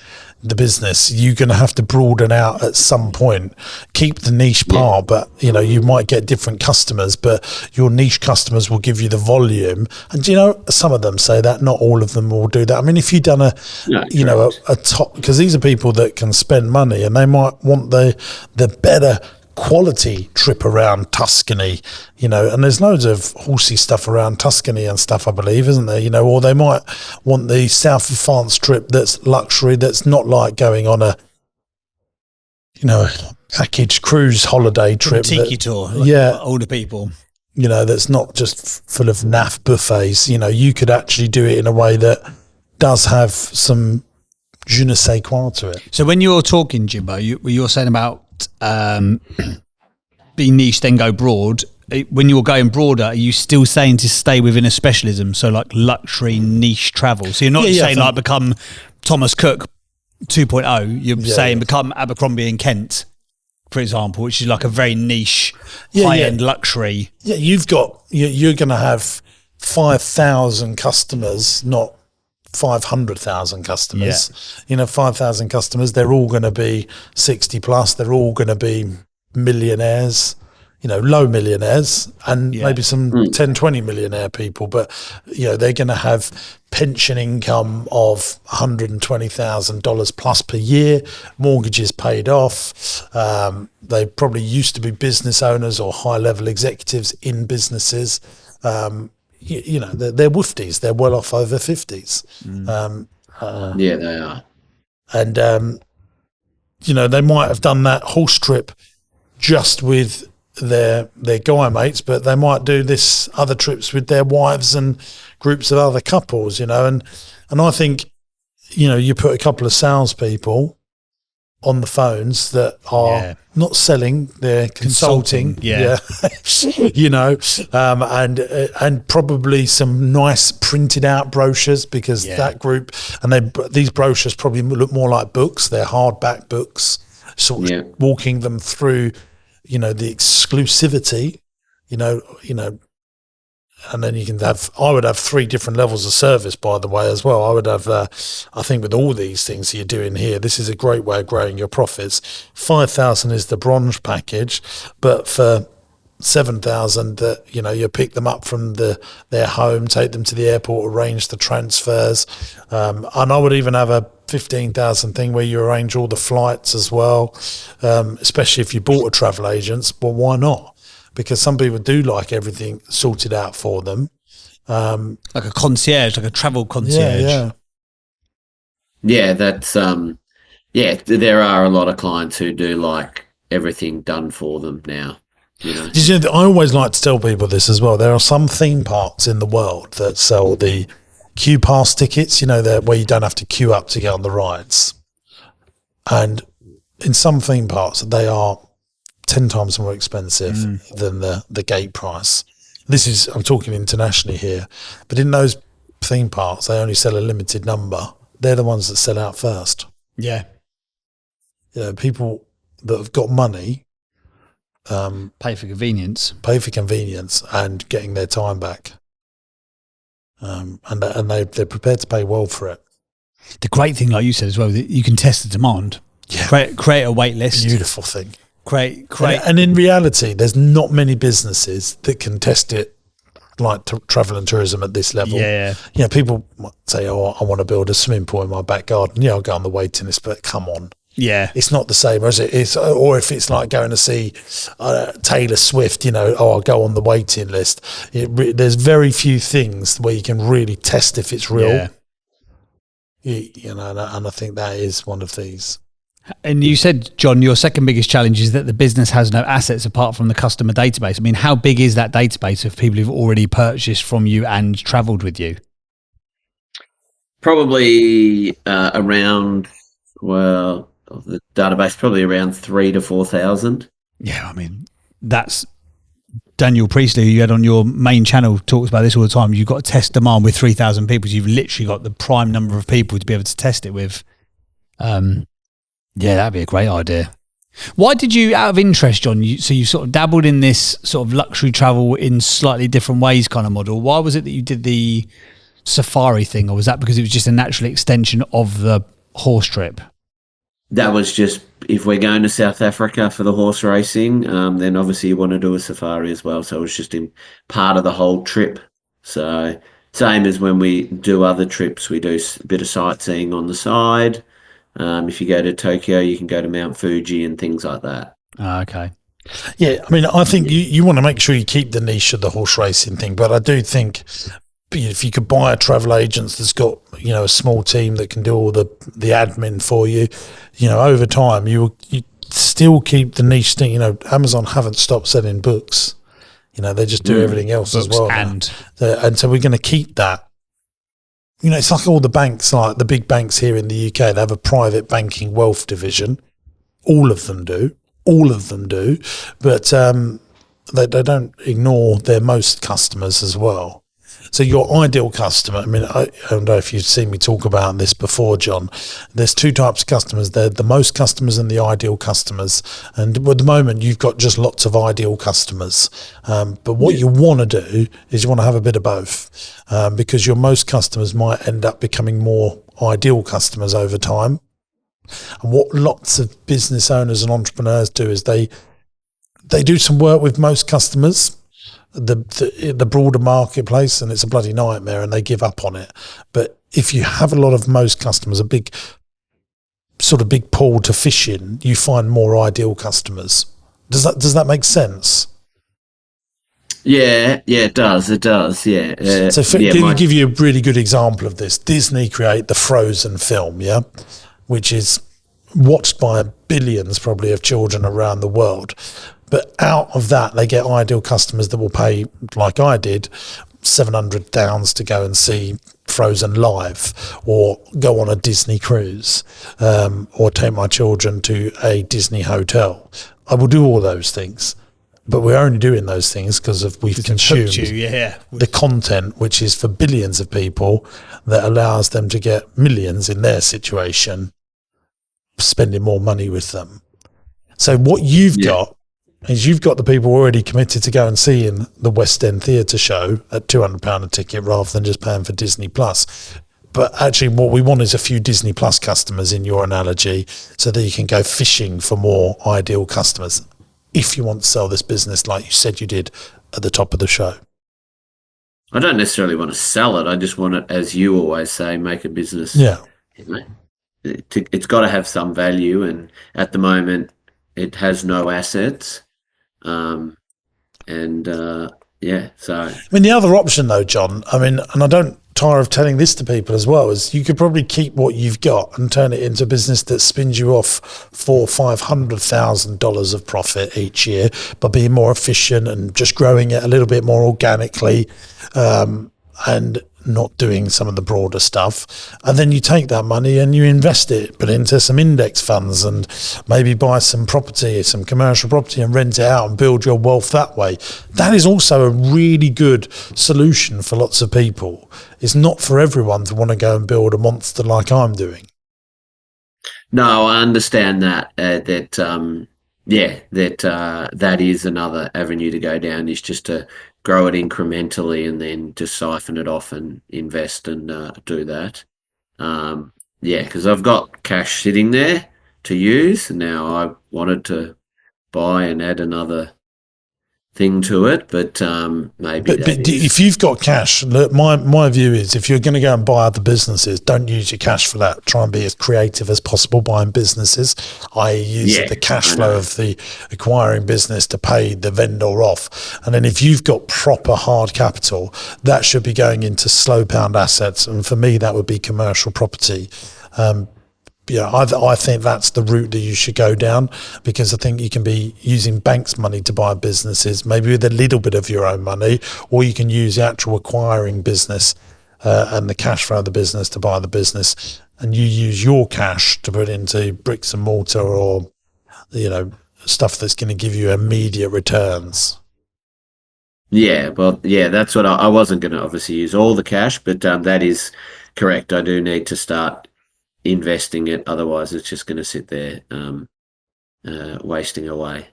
the business, you're going to have to broaden out at some point. Keep the niche part, but you might get different customers, but your niche customers will give you the volume. And some of them say that, not all of them will do that. I mean, if you've done a top, because these are people that can spend money and they might want the better quality trip around Tuscany, and there's loads of horsey stuff around Tuscany and stuff, I believe, isn't there? Or they might want the south of France trip that's luxury, that's not like going on a package cruise holiday trip, tiki tour, for older people, that's not just full of naff buffets. You could actually do it in a way that does have some je ne sais quoi to it. So when you're talking, Jimbo, you're saying about be niche then go broad. When you're going broader, are you still saying to stay within a specialism, so like luxury niche travel? So you're not saying like become Thomas Cook 2.0, you're saying become Abercrombie and Kent, for example, which is like a very niche high-end luxury. You're going to have 5,000 customers, not 500,000 customers. 5,000 customers, they're all going to be 60 plus, they're all going to be millionaires, low millionaires, and maybe some 10, 20 millionaire people, but they're going to have pension income of $120,000 plus per year, mortgages paid off. They probably used to be business owners or high level executives in businesses. They're woofties. They're well off over 50s. They are. And, they might have done that horse trip just with their guy mates, but they might do this other trips with their wives and groups of other couples, and I think, you put a couple of salespeople on the phones that are not selling, they're consulting. And probably some nice printed out brochures, because that group, and these brochures probably look more like books. They're hardback books, sort of walking them through, the exclusivity, and then I would have 3 different levels of service, by the way, as well. I would have, I think with all these things you're doing here, this is a great way of growing your profits. 5,000 is the bronze package, but for 7,000 that, you pick them up from their home, take them to the airport, arrange the transfers. And I would even have a 15,000 thing where you arrange all the flights as well, especially if you bought a travel agent. Well, why not? Because some people do like everything sorted out for them. Like a concierge, like a travel concierge. Yeah, that's, there are a lot of clients who do like everything done for them now. I always like to tell people this as well. There are some theme parks in the world that sell the queue pass tickets, where you don't have to queue up to get on the rides. And in some theme parks, they are 10 times more expensive than the gate price. I'm talking internationally here, but in those theme parks, they only sell a limited number. They're the ones that sell out first. Yeah. People that have got money Pay for convenience and getting their time back. And they're prepared to pay well for it. The great thing, like you said as well, that you can test the demand. Yeah. Create a wait list. Beautiful thing. Create. And in reality, there's not many businesses that can test it like travel and tourism at this level. Yeah. People might say, "Oh, I want to build a swimming pool in my back garden." Yeah, I'll go on the waiting list, but come on. Yeah. It's not the same as it is. Or if it's like going to see Taylor Swift, I'll go on the waiting list. There's very few things where you can really test if it's real. Yeah. And I think that is one of these. And you said, John, your second biggest challenge is that the business has no assets apart from the customer database. I mean, how big is that database of people who've already purchased from you and travelled with you? Probably around, of the database, probably around 3,000 to 4,000. Yeah, I mean, that's Daniel Priestley, who you had on your main channel, talks about this all the time. You've got to test demand with 3,000 people. So you've literally got the prime number of people to be able to test it with. Yeah, that'd be a great idea. Why did you, out of interest, John, so you sort of dabbled in this sort of luxury travel in slightly different ways kind of model. Why was it that you did the safari thing, or was that because it was just a natural extension of the horse trip? That was just, if we're going to South Africa for the horse racing, then obviously you want to do a safari as well. So it was just in part of the whole trip. So same as when we do other trips, we do a bit of sightseeing on the side. If you go to Tokyo, you can go to Mount Fuji and things like that. Okay. Yeah, I mean, I think you want to make sure you keep the niche of the horse racing thing, but I do think if you could buy a travel agent that's got, a small team that can do all the admin for you, over time, you still keep the niche thing. Amazon haven't stopped selling books. They just do everything else as well. And so we're going to keep that. It's like all the banks, like the big banks here in the UK, they have a private banking wealth division. All of them do. But they don't ignore their most customers as well. So your ideal customer, I mean, I don't know if you've seen me talk about this before, John. There's two types of customers. They're the most customers and the ideal customers. And at the moment, you've got just lots of ideal customers. But what you want to do is you want to have a bit of both, because your most customers might end up becoming more ideal customers over time. And what lots of business owners and entrepreneurs do is they do some work with most customers, the broader marketplace, and it's a bloody nightmare and they give up on it. But if you have a lot of most customers, a big pool to fish in, you find more ideal customers. Does that make sense? Yeah, it does. Yeah. Give you a really good example of this. Disney create the Frozen film, which is watched by billions probably of children around the world. But out of that, they get ideal customers that will pay, like I did, £700 to go and see Frozen live, or go on a Disney cruise, or take my children to a Disney hotel. I will do all those things, but we're only doing those things because we've consumed the content, which is for billions of people, that allows them to get millions in their situation, spending more money with them. So what you've got is you've got the people already committed to go and see in the West End Theatre show at £200 a ticket rather than just paying for Disney Plus. But actually what we want is a few Disney Plus customers in your analogy, so that you can go fishing for more ideal customers if you want to sell this business like you said you did at the top of the show. I don't necessarily want to sell it. I just want it, as you always say, make a business. Yeah. It's got to have some value, and at the moment it has no assets. So I mean, the other option though, John, and I don't tire of telling this to people as well, is you could probably keep what you've got and turn it into a business that spins you off $400,000-$500,000 of profit each year by being more efficient and just growing it a little bit more organically, and not doing some of the broader stuff, and then you take that money and you invest it, put it into some index funds, and maybe buy some property, some commercial property, and rent it out and build your wealth that way. That is also a really good solution for lots of people. It's not for everyone to want to go and build a monster like I'm doing. No, I understand that. That is another avenue to go down, is just to grow it incrementally and then just siphon it off and invest and do that. Because I've got cash sitting there to use. Now I wanted to buy and add another thing to it, but maybe. But if you've got cash, look, my view is, if you're going to go and buy other businesses, don't use your cash for that. Try and be as creative as possible buying businesses, i.e. use the cash flow of the acquiring business to pay the vendor off. And then if you've got proper hard capital, that should be going into slow pound assets. And for me, that would be commercial property. I think that's the route that you should go down, because I think you can be using banks' money to buy businesses, maybe with a little bit of your own money, or you can use the actual acquiring business and the cash flow of the business to buy the business, and you use your cash to put into bricks and mortar, or stuff that's going to give you immediate returns. That's what I wasn't going to obviously use all the cash, but that is correct. I do need to start investing it, otherwise it's just going to sit there wasting away.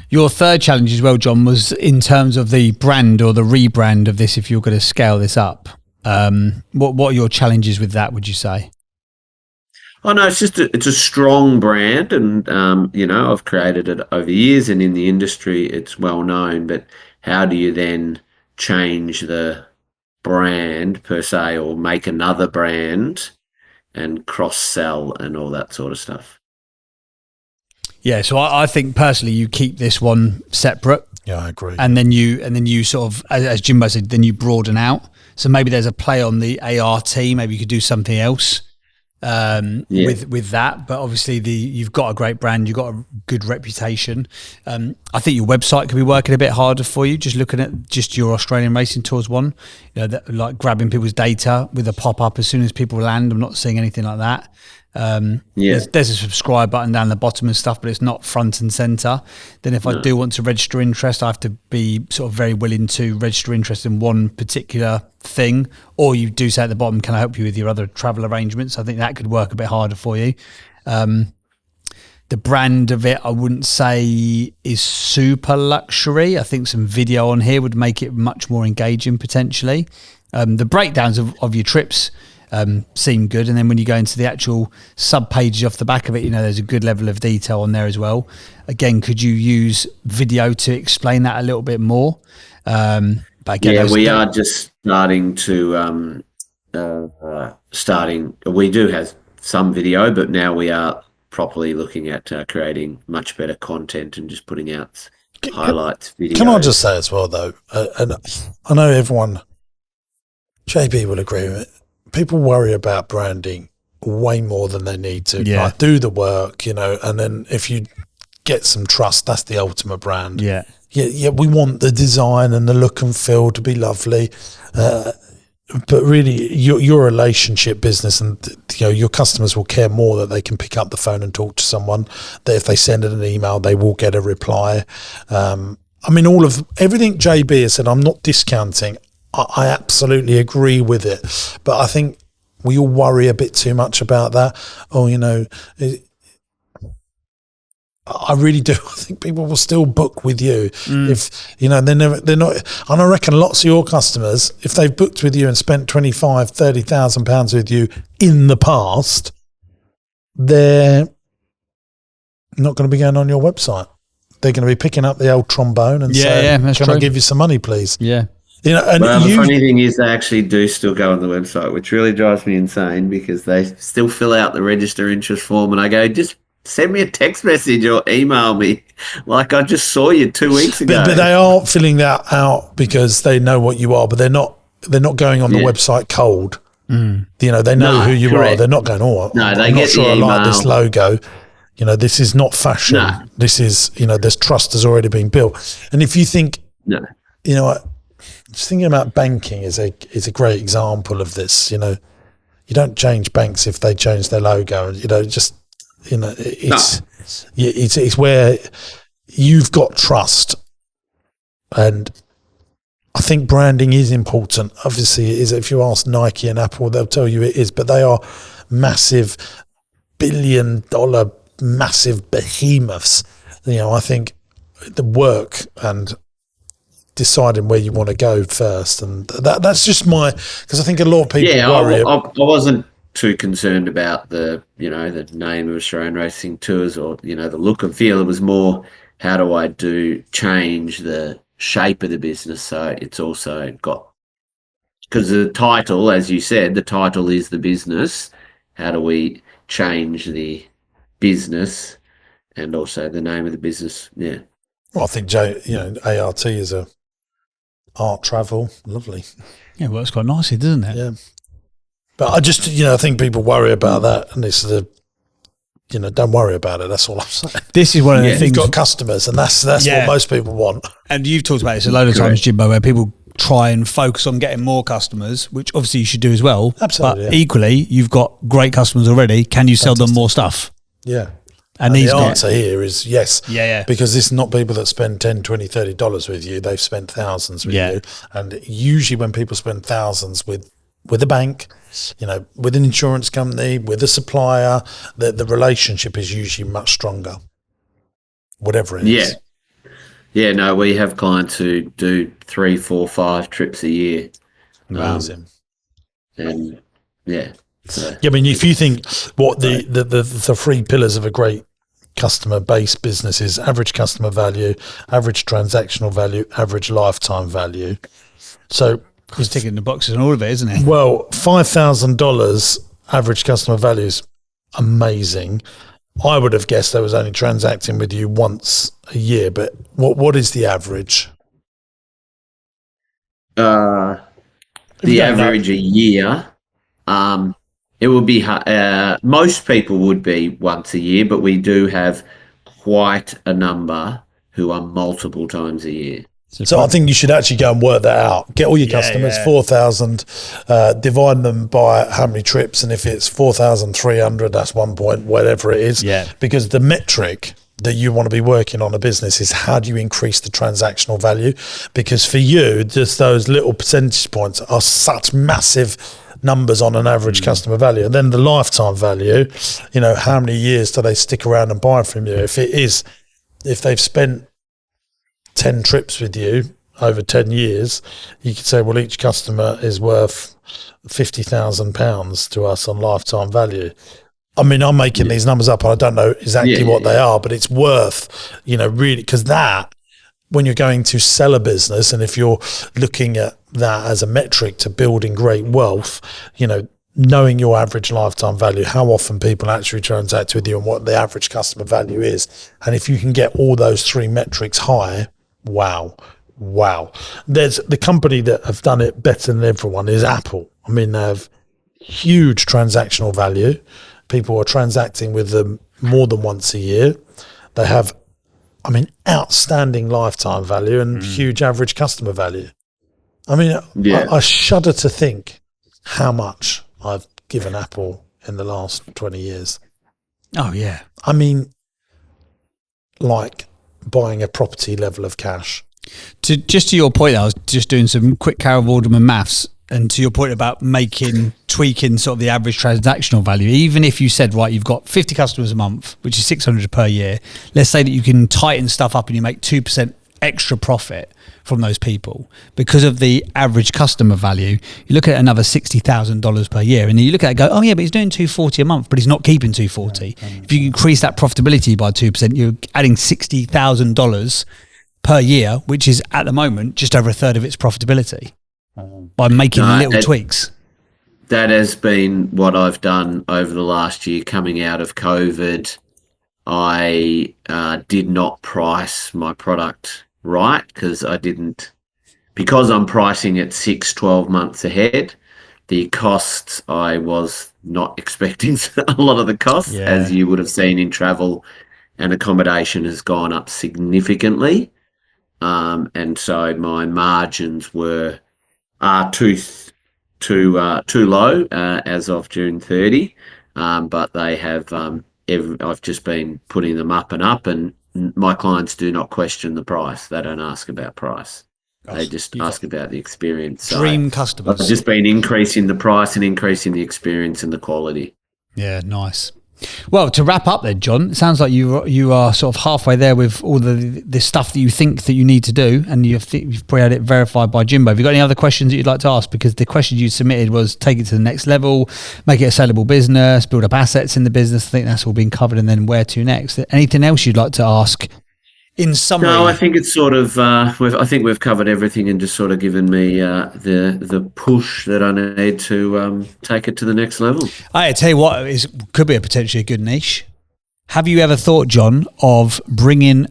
Your third challenge as well, John, was in terms of the brand or the rebrand of this. If you're going to scale this up, what are your challenges with that, would you say? Oh no, it's a strong brand, and I've created it over years, and in the industry it's well known, but how do you then change the brand per se, or make another brand and cross-sell and all that sort of stuff? Yeah, so I think personally you keep this one separate. Yeah, I agree. And then you sort of, as Jimbo said, then you broaden out. So maybe there's a play on the ART. Maybe you could do something else with that. But obviously you've got a great brand, you've got a good reputation. I think your website could be working a bit harder for you, just looking at just your Australian Racing Tours one, like grabbing people's data with a pop-up as soon as people land. I'm not seeing anything like that. There's a subscribe button down the bottom and stuff, but it's not front and center. Then if I do want to register interest, I have to be sort of very willing to register interest in one particular thing, or you do say at the bottom, can I help you with your other travel arrangements? I think that could work a bit harder for you. The brand of it, I wouldn't say is super luxury. I think some video on here would make it much more engaging potentially. The breakdowns of your trips seem good, and then when you go into the actual sub pages off the back of it, there's a good level of detail on there as well. Again, could you use video to explain that a little bit more? But again, we are just starting to we do have some video, but now we are properly looking at creating much better content and just putting out highlights videos. Can I just say as well though, and I know everyone, JB will agree with it, people worry about branding way more than they need to. Yeah. Like, do the work, and then if you get some trust, that's the ultimate brand. Yeah. We want the design and the look and feel to be lovely, but really your relationship business, and your customers will care more that they can pick up the phone and talk to someone, that if they send an email they will get a reply. All of everything JB has said, I'm not discounting. I absolutely agree with it, but I think we all worry a bit too much about that. I really do. I think people will still book with you if they're not. And I reckon lots of your customers, if they've booked with you and spent £25,000-30,000 with you in the past, they're not going to be going on your website. They're going to be picking up the old trombone and saying, "Can I give you some money, please?" Yeah. The funny thing is they actually do still go on the website, which really drives me insane, because they still fill out the register interest form, and I go, just send me a text message or email me. Like, I just saw you 2 weeks ago. But they are filling that out because they know what you are, but they're not going on the website cold. They know who you are. They're not going, I'm not sure I like this logo. This is not fashion. No. This is, this trust has already been built. And if you think, just thinking about banking is a great example of this. You know, you don't change banks if they change their logo. You know, just it's where you've got trust, and I think branding is important. Obviously, it is. If you ask Nike and Apple, they'll tell you it is. But they are massive, billion-dollar, massive behemoths. You know, I think the work and deciding where you want to go first, and that's just because I think a lot of people worry. I wasn't too concerned about the name of Australian Racing Tours or the look and feel. It was more, how do I change the shape of the business so it's also got, because the title, as you said, the title is the business. How do we change the business and also the name of the business? Yeah. Well, I think ART is a art travel, lovely. Yeah, works quite nicely, doesn't it? Yeah. But I just, I think people worry about that, and it's don't worry about it. That's all I'm saying. This is one of the things. You've got customers, and that's what most people want. And you've talked about this a load of times, Jimbo, where people try and focus on getting more customers, which obviously you should do as well. Absolutely. But equally, you've got great customers already. Can you sell them more stuff? Yeah. And the answer here is yes. Yeah. Because it's not people that spend $10, $20, $30 with you. They've spent thousands with you. And usually when people spend thousands with a bank, with an insurance company, with a supplier, the relationship is usually much stronger, whatever it is. Yeah, no, we have clients who do 3, 4, 5 trips a year. Amazing. And yeah. So, I mean, if you think what the three pillars of a great customer-based business is: average customer value, average transactional value, average lifetime value. So he's ticking the boxes on all of it, isn't it? Well, $5,000 average customer value is amazing. I would have guessed they was only transacting with you once a year, but what is the average? The average a year, it would be most people would be once a year, but we do have quite a number who are multiple times a year. So I think you should actually go and work that out. Get all your customers, 4,000, divide them by how many trips, and if it's 4,300, that's 1 point, whatever it is. Yeah. Because the metric that you want to be working on a business is how do you increase the transactional value? Because for you, just those little percentage points are such massive numbers on an average customer value. And then the lifetime value, how many years do they stick around and buy from you? If they've spent 10 trips with you over 10 years, you could say, well, each customer is worth £50,000 to us on lifetime value. I mean, I'm making these numbers up. I don't know exactly what they are, but it's worth, really, because that, when you're going to sell a business, and if you're looking at that as a metric to building great wealth, knowing your average lifetime value, how often people actually transact with you and what the average customer value is. And if you can get all those three metrics high, wow. There's the company that have done it better than everyone is Apple. I mean, they have huge transactional value. People are transacting with them more than once a year. They have, outstanding lifetime value and huge average customer value. I mean, I shudder to think how much I've given Apple in the last 20 years. Oh, yeah. I mean, like buying a property level of cash. To your point, I was just doing some quick Carol Vorderman maths, and to your point about tweaking sort of the average transactional value, even if you said, right, you've got 50 customers a month, which is 600 per year, let's say that you can tighten stuff up and you make 2% extra profit from those people because of the average customer value. You look at another $60,000 per year, and then you look at it and go, oh yeah, but he's doing $240 a month, but he's not keeping $240. If you increase that profitability by 2%, you're adding $60,000 per year, which is at the moment just over a third of its profitability by making little tweaks. That has been what I've done over the last year coming out of COVID. I did not price my product right because I'm pricing it 6-12 months ahead. The costs, I was not expecting a lot of the costs, as you would have seen in travel, and accommodation has gone up significantly. and so my margins are too low as of June 30. But they have. I've just been putting them up and up, and my clients do not question the price. They don't ask about price. They just ask about the experience. Dream customers. I've just been increasing the price and increasing the experience and the quality. Yeah, nice. Well, to wrap up then, John, it sounds like you are sort of halfway there with all the stuff that you think that you need to do, and you've probably had it verified by Jimbo. Have you got any other questions that you'd like to ask? Because the questions you submitted was take it to the next level, make it a sellable business, build up assets in the business. I think that's all been covered, and then where to next? Anything else you'd like to ask? In summary, no, I think it's sort of. I think we've covered everything and just sort of given me the push that I need to take it to the next level. I tell you what, could be potentially a good niche. Have you ever thought, John, of bringing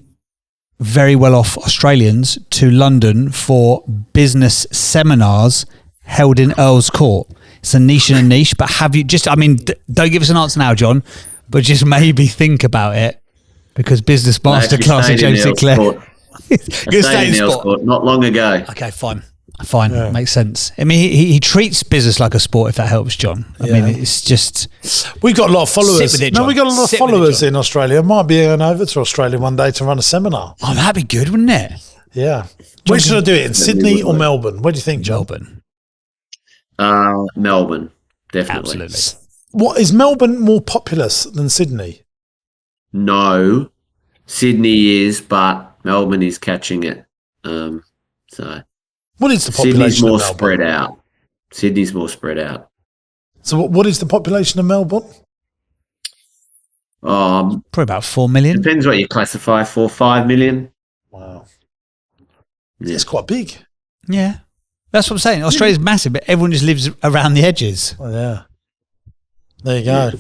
very well-off Australians to London for business seminars held in Earl's Court? It's a niche and a niche, but have you just? I mean, don't give us an answer now, John, but just maybe think about it. Because business masterclass with James Sinclair. I stayed in Earl's Court not long ago. Okay, fine. Yeah. Makes sense. I mean, he treats business like a sport, if that helps, John. I mean, it's just... We've got a lot of followers. Sit with it, we've got a lot of followers in Australia. Might be going over to Australia one day to run a seminar. Oh, that'd be good, wouldn't it? Yeah. Where should I do it? In Sydney or Melbourne? Where do you think, John? Melbourne, definitely. Absolutely. Is Melbourne more populous than Sydney? No, Sydney is, but Melbourne is catching it. So what is the population? Sydney's more of Melbourne? spread out. Sydney's more spread out. So what is the population of Melbourne? Probably about 4 million. Depends what you classify for. 5 million. Wow, Yeah. it's quite big. Yeah, that's what I'm saying. Australia's massive, but everyone just lives around the edges. Oh, yeah. There you go.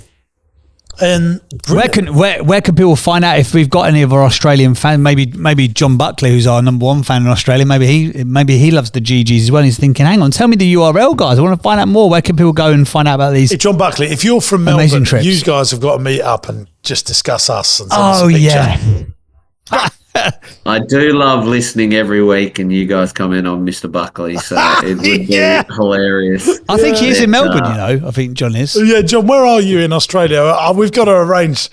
And where can people find out if we've got any of our Australian fans? Maybe John Buckley, who's our number one fan in Australia. Maybe he loves the GGs as well. He's thinking, hang on, tell me the URL, guys. I want to find out more. Where can people go and find out about these? Hey, John Buckley, if you're from Melbourne, you guys have got to meet up and just discuss us. And I do love listening every week, and you guys comment on Mr. Buckley, so it would be hilarious. I think he is in Melbourne, I think John is. Yeah, John, where are you in Australia? We've got to arrange,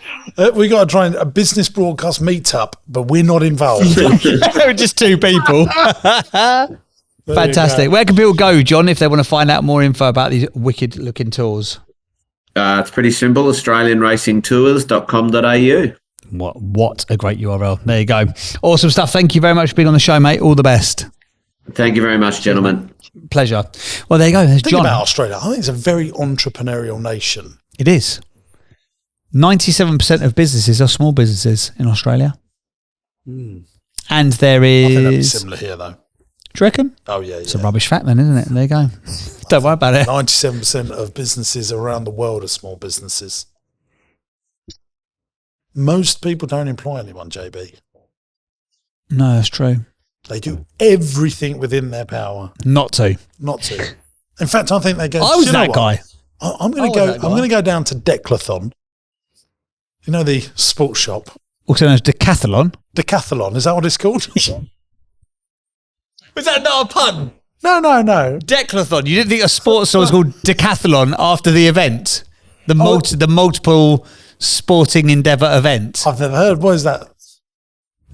we've got to try a business broadcast meetup, but we're not involved. We're just two people. Fantastic. Where can people go, John, if they want to find out more info about these wicked looking tours? It's pretty simple, australianracingtours.com.au. What a great URL. There you go. Awesome stuff. Thank you very much for being on the show, mate. All the best. Thank you very much, gentlemen. Pleasure. Well, there you go. There's John. Think about Australia. I think it's a very entrepreneurial nation. It is. 97% of businesses are small businesses in Australia. And there is... I think that'd be similar here, though. Do you reckon? Oh, yeah. It's a rubbish fact then, isn't it? There you go. Don't worry about it. 97% of businesses around the world are small businesses. Most people don't employ anyone, JB. No, that's true. They do everything within their power not to. In fact, I think they go. I was that guy. I'm going to go. I'm going to go down to Decathlon. You know, the sports shop. Also known as Decathlon. Decathlon, is that what it's called? Was that not a pun? No. Decathlon. You didn't think a sports store was called Decathlon after the event? The multiple sporting endeavour event. I've never heard. What is that?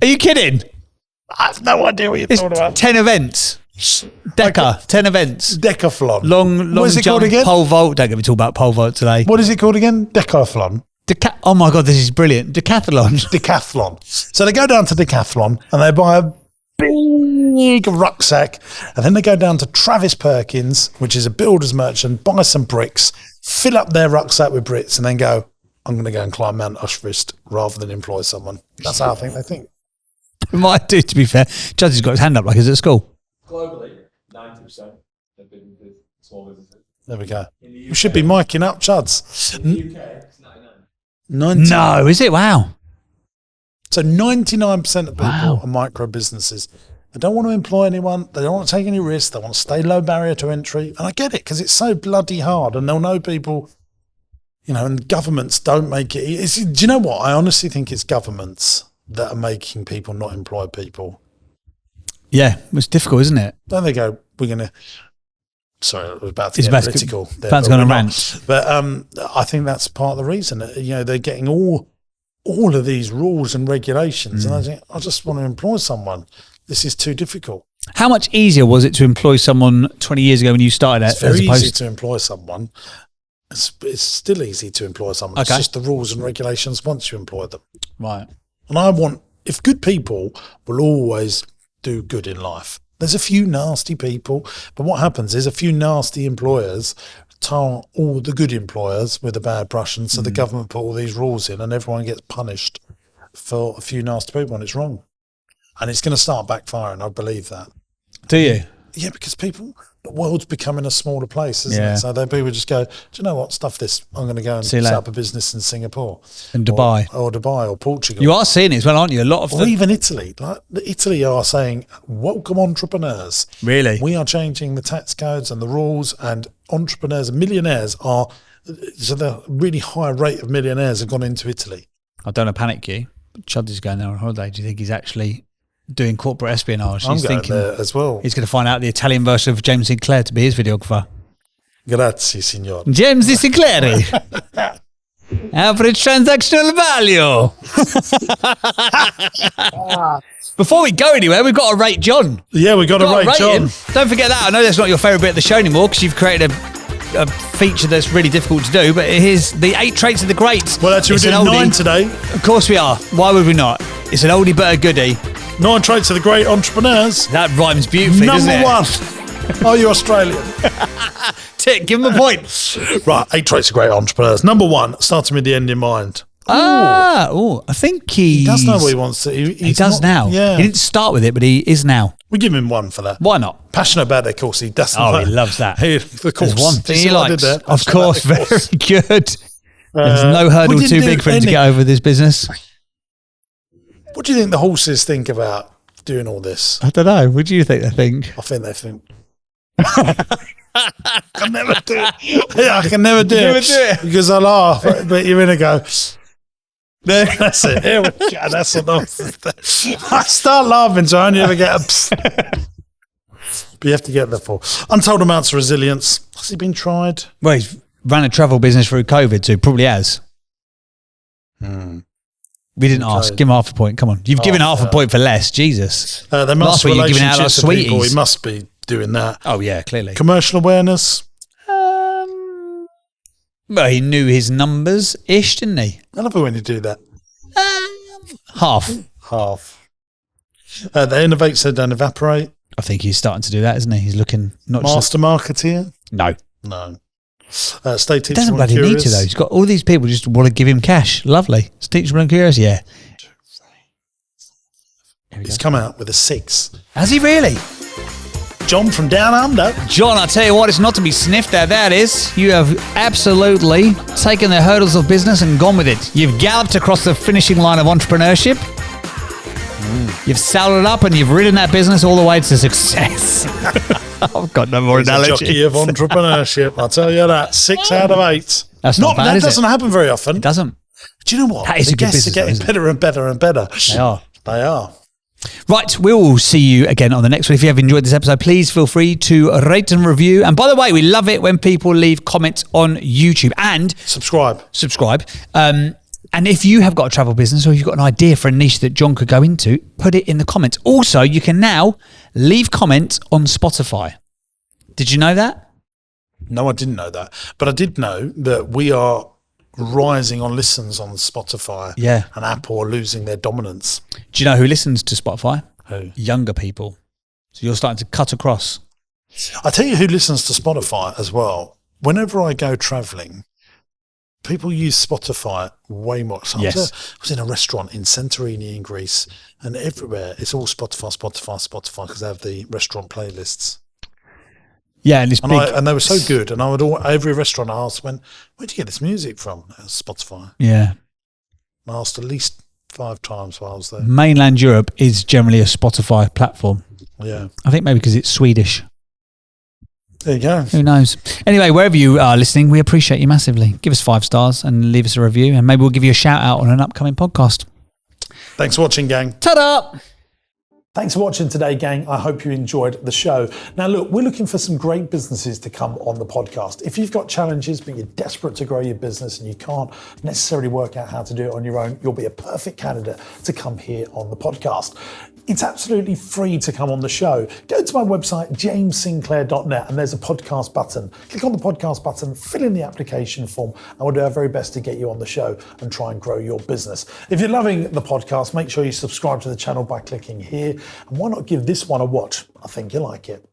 Are you kidding? I have no idea what you're talking about. 10 events. 10 events. Decathlon. Long what is it jump, called again? pole vault. Don't get me talking about pole vault today. What is it called again? Decathlon. Oh my God, this is brilliant. Decathlon. So they go down to Decathlon and they buy a big rucksack, and then they go down to Travis Perkins, which is a builder's merchant, buy some bricks, fill up their rucksack with bricks, and then go, I'm going to go and climb Mount Ushfist rather than employ someone. That's how I think they think. It might do, to be fair. Judge has got his hand up like he's at school. Globally, 90% have been with small businesses. There we go. We should be miking up, Chuds. In the UK, it's 99. No, is it? Wow. So 99% of people are micro businesses. They don't want to employ anyone. They don't want to take any risks. They want to stay low barrier to entry. And I get it because it's so bloody hard. And they'll know people, and governments don't make it. Do you know what? I honestly think it's governments that are making people not employ people. Yeah, it's difficult, isn't it? Then they go, we're going to... Sorry, I was about to get political. About to go on a rant. But I think that's part of the reason. They're getting all of these rules and regulations, and I think, I just want to employ someone. This is too difficult. How much easier was it to employ someone 20 years ago when you started? It's very easy to employ someone. It's still easy to employ someone. Okay. It's just the rules and regulations once you employ them. Right. And if good people will always do good in life. There's a few nasty people, but what happens is a few nasty employers tar all the good employers with a bad brush, and so the government put all these rules in and everyone gets punished for a few nasty people, and it's wrong. And it's going to start backfiring, I believe that. Do you? Yeah, because the world's becoming a smaller place, isn't it? So then people just go, do you know what, stuff this, I'm going to go and set up a business in Singapore. In Dubai. Or Dubai or Portugal. You are seeing it as well, aren't you? A lot of Or even Italy. Like Italy are saying, welcome entrepreneurs. Really? We are changing the tax codes and the rules, and entrepreneurs and millionaires so the really high rate of millionaires have gone into Italy. I don't want to panic you. Chuddy's going there on holiday. Do you think he's actually doing corporate espionage? I'm going there as well. He's going to find out the Italian version of James Sinclair to be his videographer. Grazie, signor. James Sinclair. Average transactional value. Before we go anywhere, we've got to rate John. Yeah, we've got to rate John. Him. Don't forget that. I know that's not your favourite bit of the show anymore because you've created a feature that's really difficult to do, but here's the 8 traits of the greats. Well, actually, we're doing 9 today. Of course we are. Why would we not? It's an oldie but a goodie. 9 traits of the great entrepreneurs. That rhymes beautifully, doesn't it? Number 1. Are you Australian? Tick, give him a point. Right, 8 traits of great entrepreneurs. Number 1, starting with the end in mind. I think he does know what he wants to. He does now. Yeah. He didn't start with it, but he is now. We give him 1 for that. Why not? Passionate about their course. He doesn't. He loves that. Of course. There's one thing he See what I likes. did there? Of course, very good. There's no we hurdle didn't too do big for him to any- get over this business. What do you think the horses think about doing all this? I don't know. What do you think they think? I think they think. I can never do it. Yeah, I can never do it. Because I laugh, but you're in a go. That's it. Here we go. That's enough. I start laughing, so I only ever get a psst. But you have to get there for untold amounts of resilience. Has he been tried? Well, he's ran a travel business through COVID, so he probably has. We didn't ask. Give him half a point. Come on. You've given half a point for less. Jesus. There must Last be week you're giving out relationships like with people. sweeties. He must be doing that. Oh, yeah, clearly. Commercial awareness. Well, he knew his numbers-ish, didn't he? I love it when you do that. Half. They innovate so they don't evaporate. I think he's starting to do that, isn't he? He's looking not Master marketeer. No. Stay He teachable doesn't and bloody need curious. to, though. He's got all these people just want to give him cash. Lovely. It's teachable and curious, yeah. He's come out with a 6. Has he really? John from Down Under. John, I tell you what, it's not to be sniffed at, that is. You have absolutely taken the hurdles of business and gone with it. You've galloped across the finishing line of entrepreneurship. You've saddled it up and you've ridden that business all the way to success. I've got no more He's a analogy. jockey of entrepreneurship. I'll tell you that. 6 out of 8. That's not bad, That is it? doesn't happen very often. It doesn't. Do you know what? That is The a good guests are business, getting though, isn't better and better and better. They are. They are. Right, we'll see you again on the next one. If you have enjoyed this episode, please feel free to rate and review. And by the way, we love it when people leave comments on YouTube and Subscribe. And if you have got a travel business or you've got an idea for a niche that John could go into, put it in the comments. Also, you can now leave comments on Spotify. Did you know that? No, I didn't know that. But I did know that we are rising on listens on Spotify. Yeah. And Apple are losing their dominance. Do you know who listens to Spotify? Who? Younger people. So you're starting to cut across. I tell you who listens to Spotify as well. Whenever I go travelling, people use Spotify way more. So Yes. I was in a restaurant in Santorini in Greece, and everywhere it's all Spotify, because they have the restaurant playlists. Yeah, and it's And, big. and they were so good. And I would every restaurant I asked, where do you get this music from? It was Spotify. Yeah. I asked at least 5 times while I was there. Mainland Europe is generally a Spotify platform. Yeah. I think maybe because it's Swedish. There you go. Who knows? Anyway, wherever you are listening, we appreciate you massively. Give us 5 stars and leave us a review, and maybe we'll give you a shout out on an upcoming podcast. Thanks for watching, gang. Ta-da! Thanks for watching today, gang. I hope you enjoyed the show. Now, look, we're looking for some great businesses to come on the podcast. If you've got challenges, but you're desperate to grow your business and you can't necessarily work out how to do it on your own, you'll be a perfect candidate to come here on the podcast. It's absolutely free to come on the show. Go to my website, jamessinclair.net, and there's a podcast button. Click on the podcast button, fill in the application form, and we'll do our very best to get you on the show and try and grow your business. If you're loving the podcast, make sure you subscribe to the channel by clicking here. And why not give this one a watch? I think you'll like it.